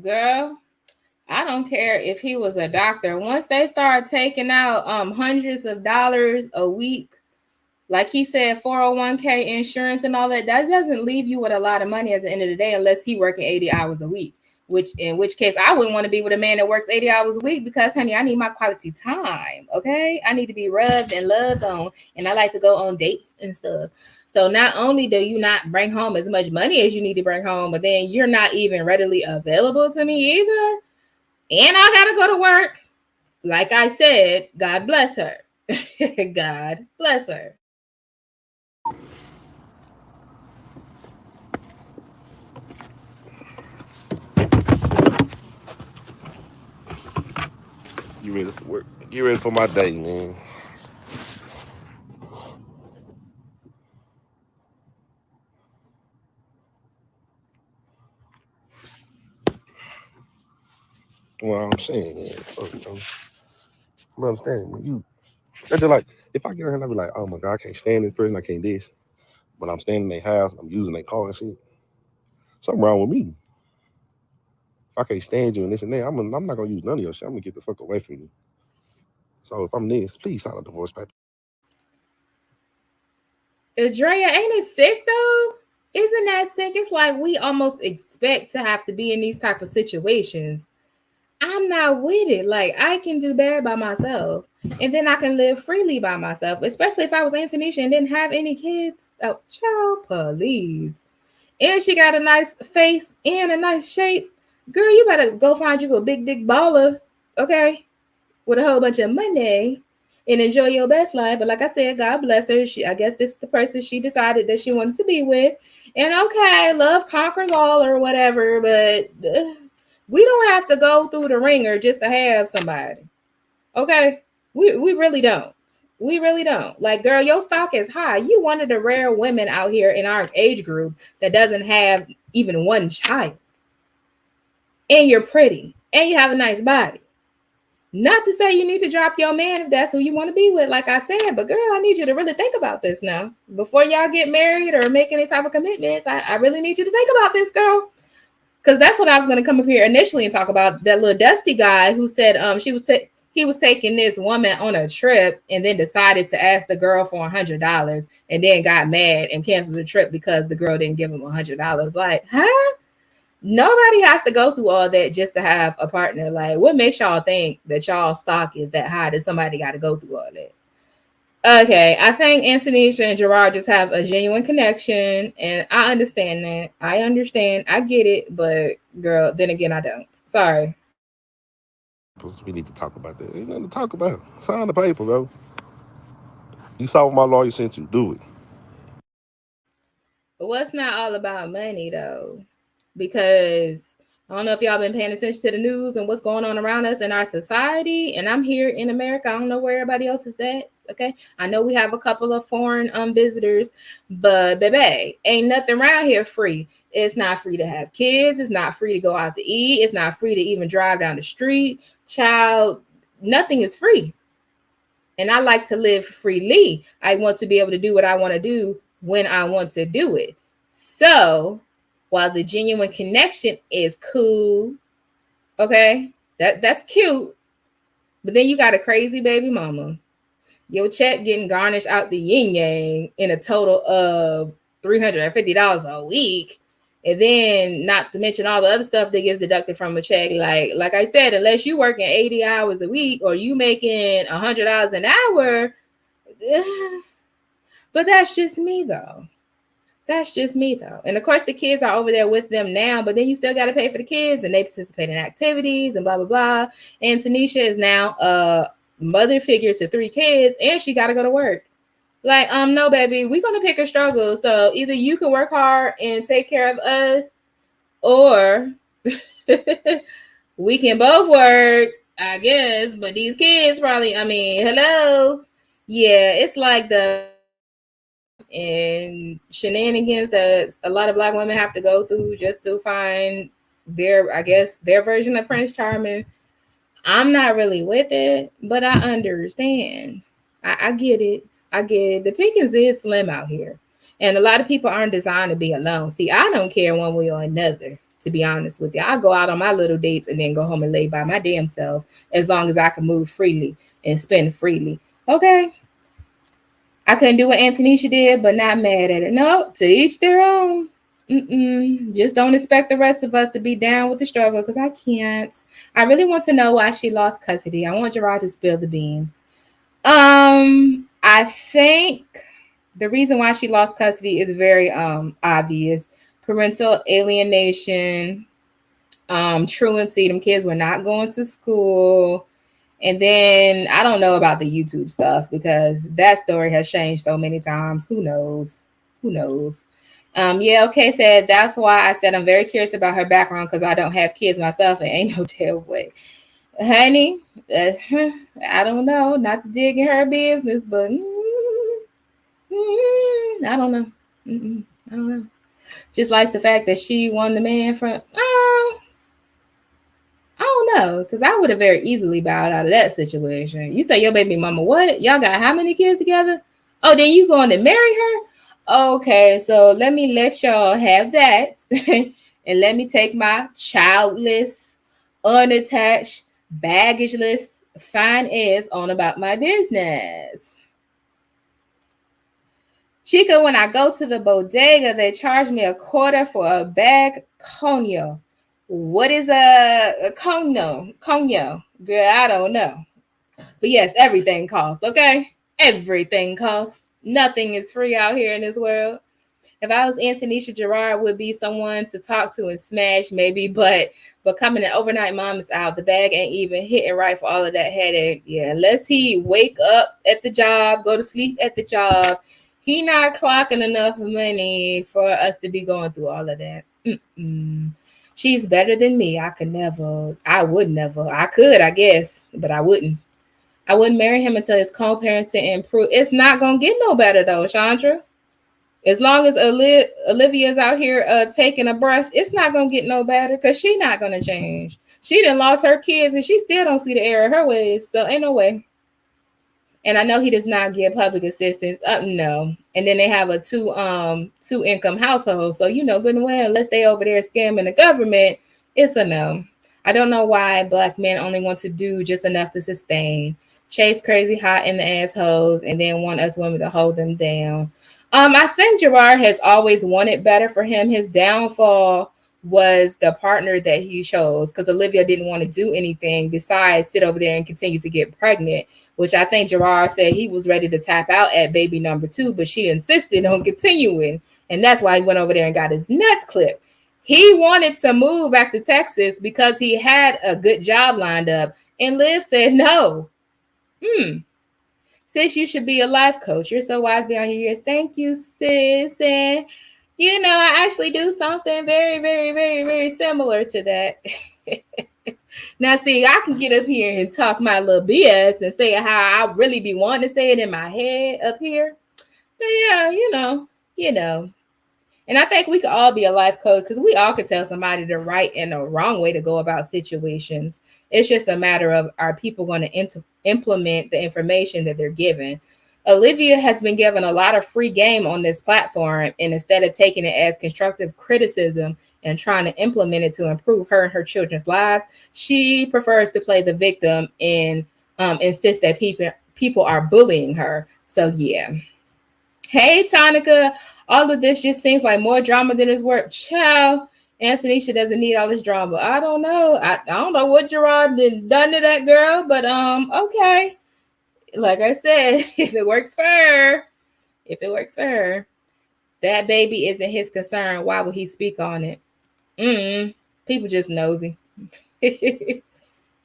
Girl, I don't care if he was a doctor. Once they start taking out hundreds of dollars a week, like he said, 401k insurance and all that, that doesn't leave you with a lot of money at the end of the day unless he working 80 hours a week. In which case I wouldn't want to be with a man that works 80 hours a week because, honey, I need my quality time. Okay, I need to be rubbed and loved on, and I like to go on dates and stuff. So not only do you not bring home as much money as you need to bring home, but then you're not even readily available to me either. And I gotta go to work. Like I said, God bless her. God bless her. You ready for work? You ready for my day, man? Well, I'm saying, man. I'm understanding. You, that's just like, if I get her and I be like, oh my God, I can't stand this person, I can't this. But I'm standing in their house, I'm using their car and shit. Something wrong with me. If I can't stand you and this and that, I'm not gonna use none of your shit. I'm gonna get the fuck away from you. So if I'm this, please sign a divorce paper. Drea, ain't it sick though? Isn't that sick? It's like we almost expect to have to be in these type of situations. I'm not with it. Like, I can do bad by myself, and then I can live freely by myself, especially if I was Antonisha and didn't have any kids. Oh, child, please. And she got a nice face and a nice shape. Girl, you better go find you a big dick baller, okay? With a whole bunch of money and enjoy your best life. But like I said, God bless her. I guess this is the person she decided that she wanted to be with. And okay, love conquers all or whatever, but we don't have to go through the ringer just to have somebody. Okay? We really don't. We really don't. Like, girl, your stock is high. You one of the rare women out here in our age group that doesn't have even one child. And you're pretty. And you have a nice body. Not to say you need to drop your man if that's who you want to be with, like I said, but girl, I need you to really think about this now. Before y'all get married or make any type of commitments, I really need you to think about this, girl. Because that's what I was going to come up here initially and talk about. That little Dusty guy who said he was taking this woman on a trip and then decided to ask the girl for $100 and then got mad and canceled the trip because the girl didn't give him $100. Like, huh? Nobody has to go through all that just to have a partner. Like, what makes y'all think that y'all stock is that high that somebody got to go through all that? Okay, I think Antonisha and Jerrod just have a genuine connection, and I understand that. I understand. I get it, but girl, then again, I don't. Sorry. We need to talk about that. Ain't nothing to talk about. Sign the paper, bro. You saw what my lawyer sent you. Do it. But what's not all about money, though? Because I don't know if y'all been paying attention to the news and what's going on around us in our society. And I'm here in America. I don't know where everybody else is at. Okay. I know we have a couple of foreign visitors, but baby, ain't nothing around here free. It's not free to have kids. It's not free to go out to eat. It's not free to even drive down the street. Child, nothing is free. And I like to live freely. I want to be able to do what I want to do when I want to do it. So while the genuine connection is cool, okay, that's cute, but then you got a crazy baby mama. Your check getting garnished out the yin yang in a total of $350 a week, and then not to mention all the other stuff that gets deducted from a check. Like I said, unless you working 80 hours a week or you making $100 an hour, but that's just me though. That's just me though. And of course the kids are over there with them now, but then you still got to pay for the kids and they participate in activities and blah, blah, blah. And Tanisha is now a mother figure to 3 kids and she got to go to work. Like, no, baby, we're going to pick a struggle. So either you can work hard and take care of us or we can both work, I guess. But these kids probably, hello. Yeah, it's like the and shenanigans that a lot of Black women have to go through just to find their, I guess, their version of Prince Charming. I'm not really with it, but I understand. I get it. I get it. The pickings is slim out here. And a lot of people aren't designed to be alone. See, I don't care one way or another, to be honest with you. I go out on my little dates and then go home and lay by my damn self as long as I can move freely and spend freely. Okay? I couldn't do what Antonisha did, but not mad at it. No, to each their own. Just don't expect the rest of us to be down with the struggle because I can't. I really want to know why she lost custody. I want Jerrod to spill the beans. I think the reason why she lost custody is very obvious. Parental alienation, truancy. Them kids were not going to school. And then I don't know about the YouTube stuff because that story has changed so many times. Who knows? Yeah, okay, said that's why I said I'm very curious about her background because I don't have kids myself and ain't no damn way. Honey, I don't know. Not to dig in her business, but I don't know. I don't know. Just like the fact that she won the man from, I don't know, because I would have very easily bowed out of that situation. You say your baby mama what? Y'all got how many kids together? Oh, then you going to marry her? Okay, so let me let y'all have that. And let me take my childless, unattached, baggageless, fine ass on about my business. Chica, when I go to the bodega, they charge me $1 for a bag coño. What is a coño? Coño? Girl, I don't know. But yes, everything costs, okay? Everything costs. Nothing is free out here in this world. If I was Antonisha, Jerrod would be someone to talk to and smash maybe, but becoming an overnight mom is out. The bag ain't even hitting right for all of that headache. Yeah, unless he wake up at the job, go to sleep at the job, he not clocking enough money for us to be going through all of that. She's better than me. I could never. I could, I guess, but I wouldn't. I wouldn't marry him until his co-parenting improved. It's not gonna get no better though, Chandra. As long as Olivia's out here taking a breath, it's not gonna get no better because she's not gonna change. She done lost her kids and she still don't see the error of her ways. So ain't no way. And I know he does not give public assistance. No. And then they have a two income household. So you know good and well, unless they over there scamming the government, it's a no. I don't know why Black men only want to do just enough to sustain, chase crazy hot in the assholes, and then want us women to hold them down. I think Jerrod has always wanted better for him. His downfall was the partner that he chose because Olivia didn't want to do anything besides sit over there and continue to get pregnant, which I think Jerrod said he was ready to tap out at baby number 2, but she insisted on continuing. And that's why he went over there and got his nuts clipped. He wanted to move back to Texas because he had a good job lined up. And Liv said, no. Sis, you should be a life coach. You're so wise beyond your years. Thank you, sis. And, you know, I actually do something very, very, very, very similar to that. Now, see, I can get up here and talk my little BS and say how I really be wanting to say it in my head up here. But yeah, you know. And I think we could all be a life coach because we all could tell somebody the right and the wrong way to go about situations. It's just a matter of are people going to implement the information that they're given. Olivia has been given a lot of free game on this platform, and instead of taking it as constructive criticism and trying to implement it to improve her and her children's lives, she prefers to play the victim and insist that people are bullying her. So yeah. Hey, Tonica. All of this just seems like more drama than it's worth. Child, Antonisha doesn't need all this drama. I don't know. I don't know what Jerrod done to that girl, but okay. Like I said, if it works for her, that baby isn't his concern. Why would he speak on it? People just nosy.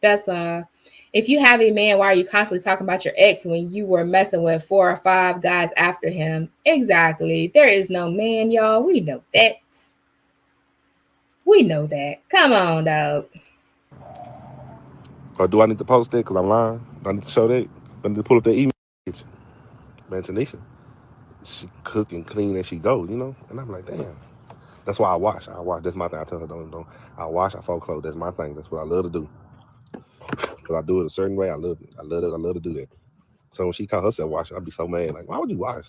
That's if you have a man, why are you constantly talking about your ex when you were messing with 4 or 5 guys after him? Exactly. There is no man, y'all. We know that. Come on, dog. Or do I need to post it because I'm lying? Do I need to show that? Do I need to pull up that email? Man, Tanisha. she cook and clean as she go, you know. And I'm like, damn. That's why I wash. That's my thing. I tell her, don't. I wash. I fold clothes. That's my thing. That's what I love to do. Cause I do it a certain way. I love it. I love it. I love to do that. So when she call herself washing, I'd be so mad. Like, why would you wash?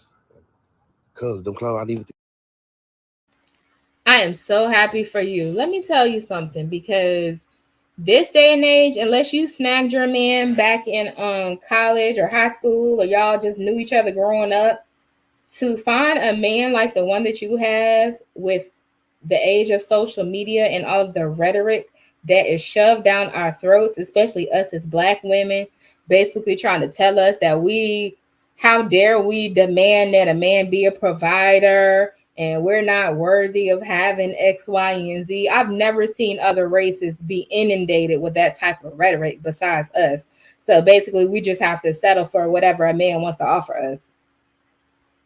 Cause them clothes I needed. I am so happy for you. Let me tell you something, because this day and age, unless you snagged your man back in college or high school, or y'all just knew each other growing up, to find a man like the one that you have with the age of social media and all of the rhetoric that is shoved down our throats, especially us as Black women, basically trying to tell us that how dare we demand that a man be a provider and we're not worthy of having X, Y, and Z. I've never seen other races be inundated with that type of rhetoric besides us. So basically, we just have to settle for whatever a man wants to offer us.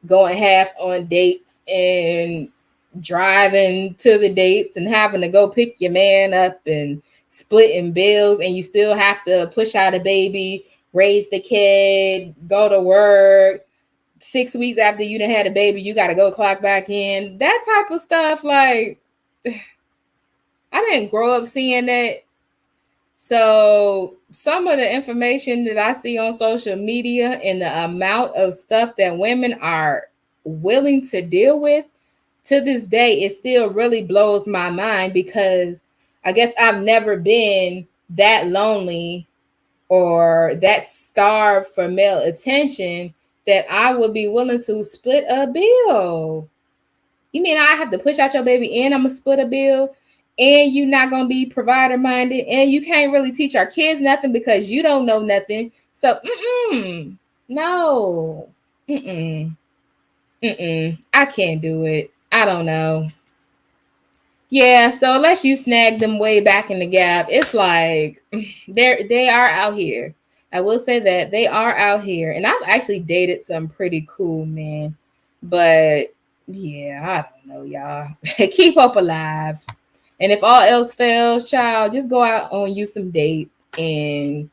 Going half on dates and driving to the dates and having to go pick your man up and splitting bills, and you still have to push out a baby, raise the kid, go to work. 6 weeks after you done had a baby, you got to go clock back in. That type of stuff, like, I didn't grow up seeing that. So some of the information that I see on social media and the amount of stuff that women are willing to deal with to this day, it still really blows my mind, because I guess I've never been that lonely or that starved for male attention that I would be willing to split a bill. You mean I have to push out your baby and I'm gonna split a bill, and you're not gonna be provider minded, and you can't really teach our kids nothing because you don't know nothing? So no, I can't do it. I don't know. Yeah, so unless you snag them way back in the gap, it's like they are out here. I will say that they are out here, and I've actually dated some pretty cool men, but yeah, I don't know, y'all. Keep hope alive, and if all else fails, child, just go out on you some dates and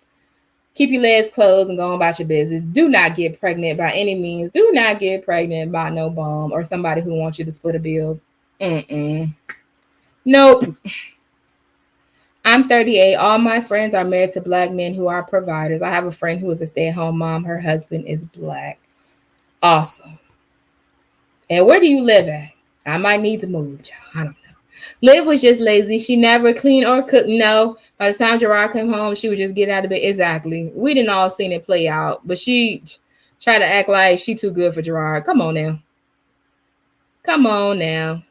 keep your legs closed and go on about your business. Do not get pregnant by any means. Do not get pregnant by no bum or somebody who wants you to split a bill. Nope. I'm 38. All my friends are married to Black men who are providers. I have a friend who is a stay-at-home mom. Her husband is Black. Awesome. And where do you live at? I might need to move, child. I don't know. Liv was just lazy. She never cleaned or cooked. No. By the time Jerrod came home, she would just get out of bed. Exactly. We didn't all seen it play out, but she tried to act like she too good for Jerrod. Come on now. Come on now.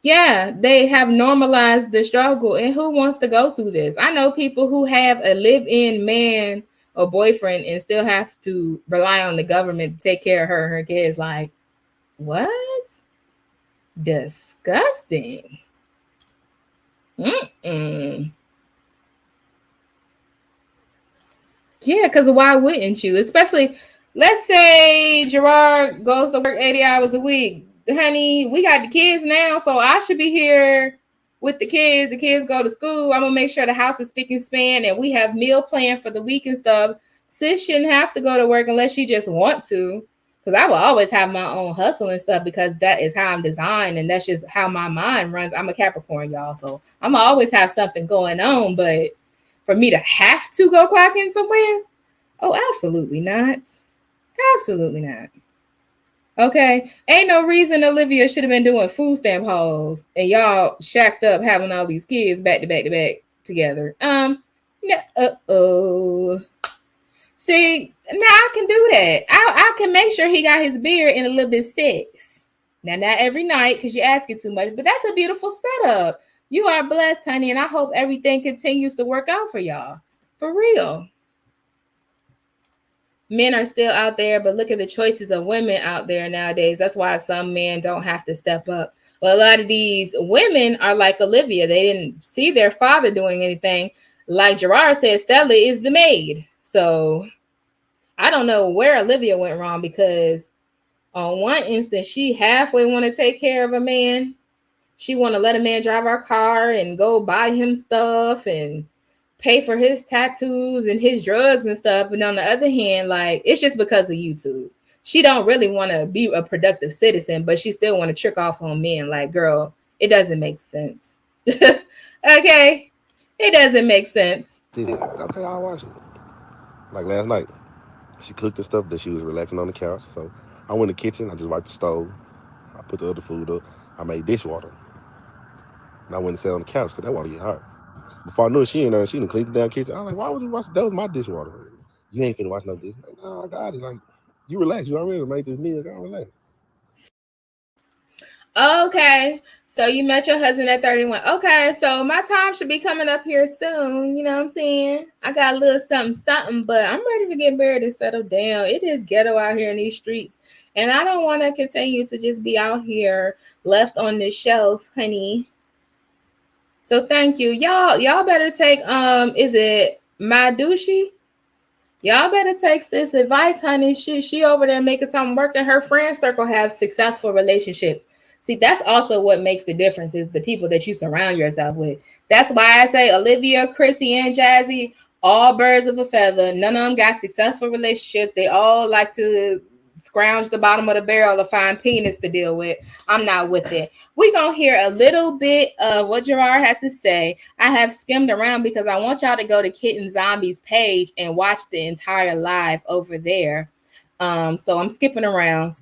Yeah, they have normalized the struggle, and who wants to go through this? I know people who have a live-in man or boyfriend and still have to rely on the government to take care of her and her kids. Like, what? Disgusting. Yeah, because why wouldn't you? Especially, let's say Jerrod goes to work 80 hours a week. Honey, we got the kids now, so I should be here with the kids. The kids go to school. I'm gonna make sure the house is spick and span, and we have meal plan for the week and stuff. Sis shouldn't have to go to work unless she just want to, because I will always have my own hustle and stuff, because that is how I'm designed, and that's just how my mind runs. I'm a Capricorn, y'all, so I'm gonna always have something going on. But for me to have to go clock in somewhere, oh, absolutely not. Absolutely not. Okay, ain't no reason Olivia should have been doing food stamp hauls and y'all shacked up having all these kids back to back to back together. No, see, now I can do that. I can make sure he got his beard in a little bit sex. Now, not every night because you're asking too much, but that's a beautiful setup. You are blessed, honey, and I hope everything continues to work out for y'all. For real. Men are still out there, but look at the choices of women out there nowadays. That's why some men don't have to step up. Well, a lot of these women are like Olivia. They didn't see their father doing anything. Like Jerrod said, Stella is the maid. So I don't know where Olivia went wrong, because on one instance, she halfway want to take care of a man. She want to let a man drive our car and go buy him stuff and pay for his tattoos and his drugs and stuff. But on the other hand, like, it's just because of YouTube. she don't really want to be a productive citizen, but she still want to trick off on men. Like, girl, it doesn't make sense. Okay, it doesn't make sense. Yeah, okay, I'll watch it. Like last night, she cooked the stuff that she was relaxing on the couch. So I went in the kitchen. I just wiped the stove. I put the other food up. I made dishwater. And I went and sat on the couch because that water get hot. Before I knew it, she in there. She done cleaned the damn kitchen. I was like, why would you wash? That was my dishwater. You ain't finna wash no dish. Like, no, I got it. Like, you relax. You already made this meal. Girl, relax. Okay, so you met your husband at 31. Okay, so my time should be coming up here soon. You know what I'm saying? I got a little something, but I'm ready to get married and settle down. It is ghetto out here in these streets, and I don't want to continue to just be out here left on the shelf, honey. So thank you. Y'all better take is it Madushi? Y'all better take this advice, honey. She over there making something work, and her friend circle have successful relationships. See, that's also what makes the difference is the people that you surround yourself with. That's why I say Olivia, Chrissy, and Jazzy, all birds of a feather. None of them got successful relationships. They all like to scrounge the bottom of the barrel to find penis to deal with. I'm not with it. We're going to hear a little bit of what Jerrod has to say. I have skimmed around because I want y'all to go to Kitten Zombie's page and watch the entire live over there. So I'm skipping around.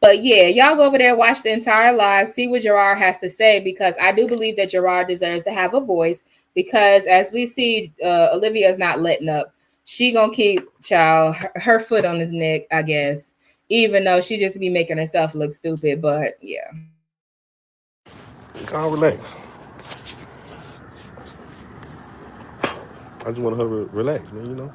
But yeah, y'all go over there, watch the entire live, see what Jerrod has to say, because I do believe that Jerrod deserves to have a voice, because as we see, Olivia's not letting up. She gonna keep her foot on his neck, I guess, even though she just be making herself look stupid. But yeah. Calm, relax. I just want her to relax, man, you know?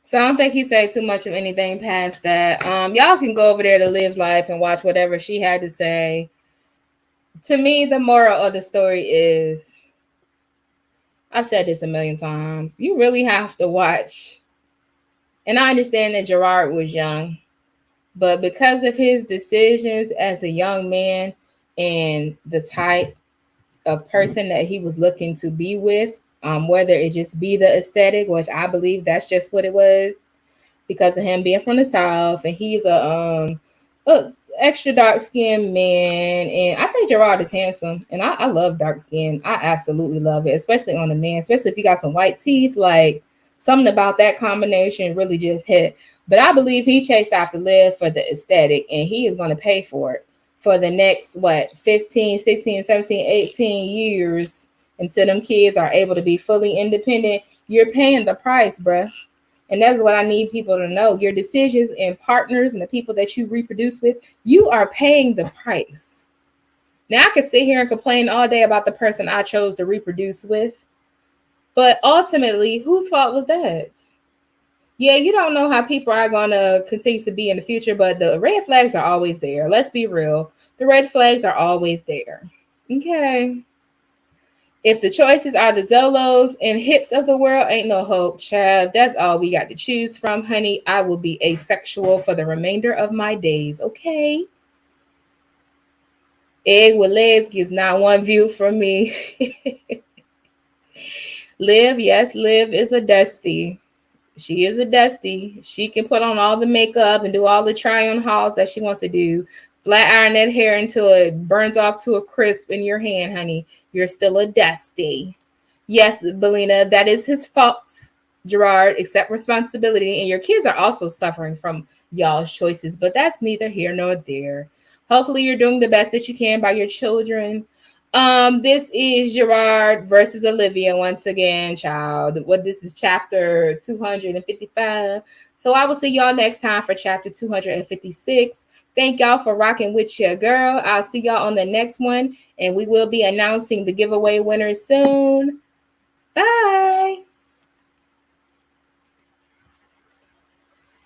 So I don't think he said too much of anything past that. Y'all can go over there to Live Life and watch whatever she had to say. To me, the moral of the story is, I've said this a million times, you really have to watch. And I understand that Jerrod was young, but because of his decisions as a young man and the type of person that he was looking to be with, whether it just be the aesthetic, which I believe that's just what it was, because of him being from the South, and he's a extra dark skinned man, and I think Jerrod is handsome, and I love dark skin. I absolutely love it, especially on a man, especially if you got some white teeth. Like, something about that combination really just hit. But I believe he chased after Liv for the aesthetic, and he is going to pay for it for the next 15, 16, 17, 18 years until them kids are able to be fully independent. You're paying the price, bruh. And that's what I need people to know. Your decisions and partners and the people that you reproduce with, you are paying the price. Now, I could sit here and complain all day about the person I chose to reproduce with, but ultimately, whose fault was that? Yeah, you don't know how people are going to continue to be in the future, but the red flags are always there. Let's be real. The red flags are always there. Okay. If the choices are the Zolos and hips of the world, ain't no hope, child. That's all we got to choose from, honey. I will be asexual for the remainder of my days, okay? Egg with legs gives not one view from me. Liv, yes, Liv is a dusty. She is a dusty. She can put on all the makeup and do all the try-on hauls that she wants to do. Flat iron that hair until it burns off to a crisp in your hand, honey. You're still a dusty. Yes, Belina, that is his fault. Jerrod, accept responsibility. And your kids are also suffering from y'all's choices, but that's neither here nor there. Hopefully you're doing the best that you can by your children. This is Jerrod versus Olivia once again, child. This is chapter 255. So I will see y'all next time for chapter 256. Thank y'all for rocking with your girl. I'll see y'all on the next one, and we will be announcing the giveaway winners soon. Bye.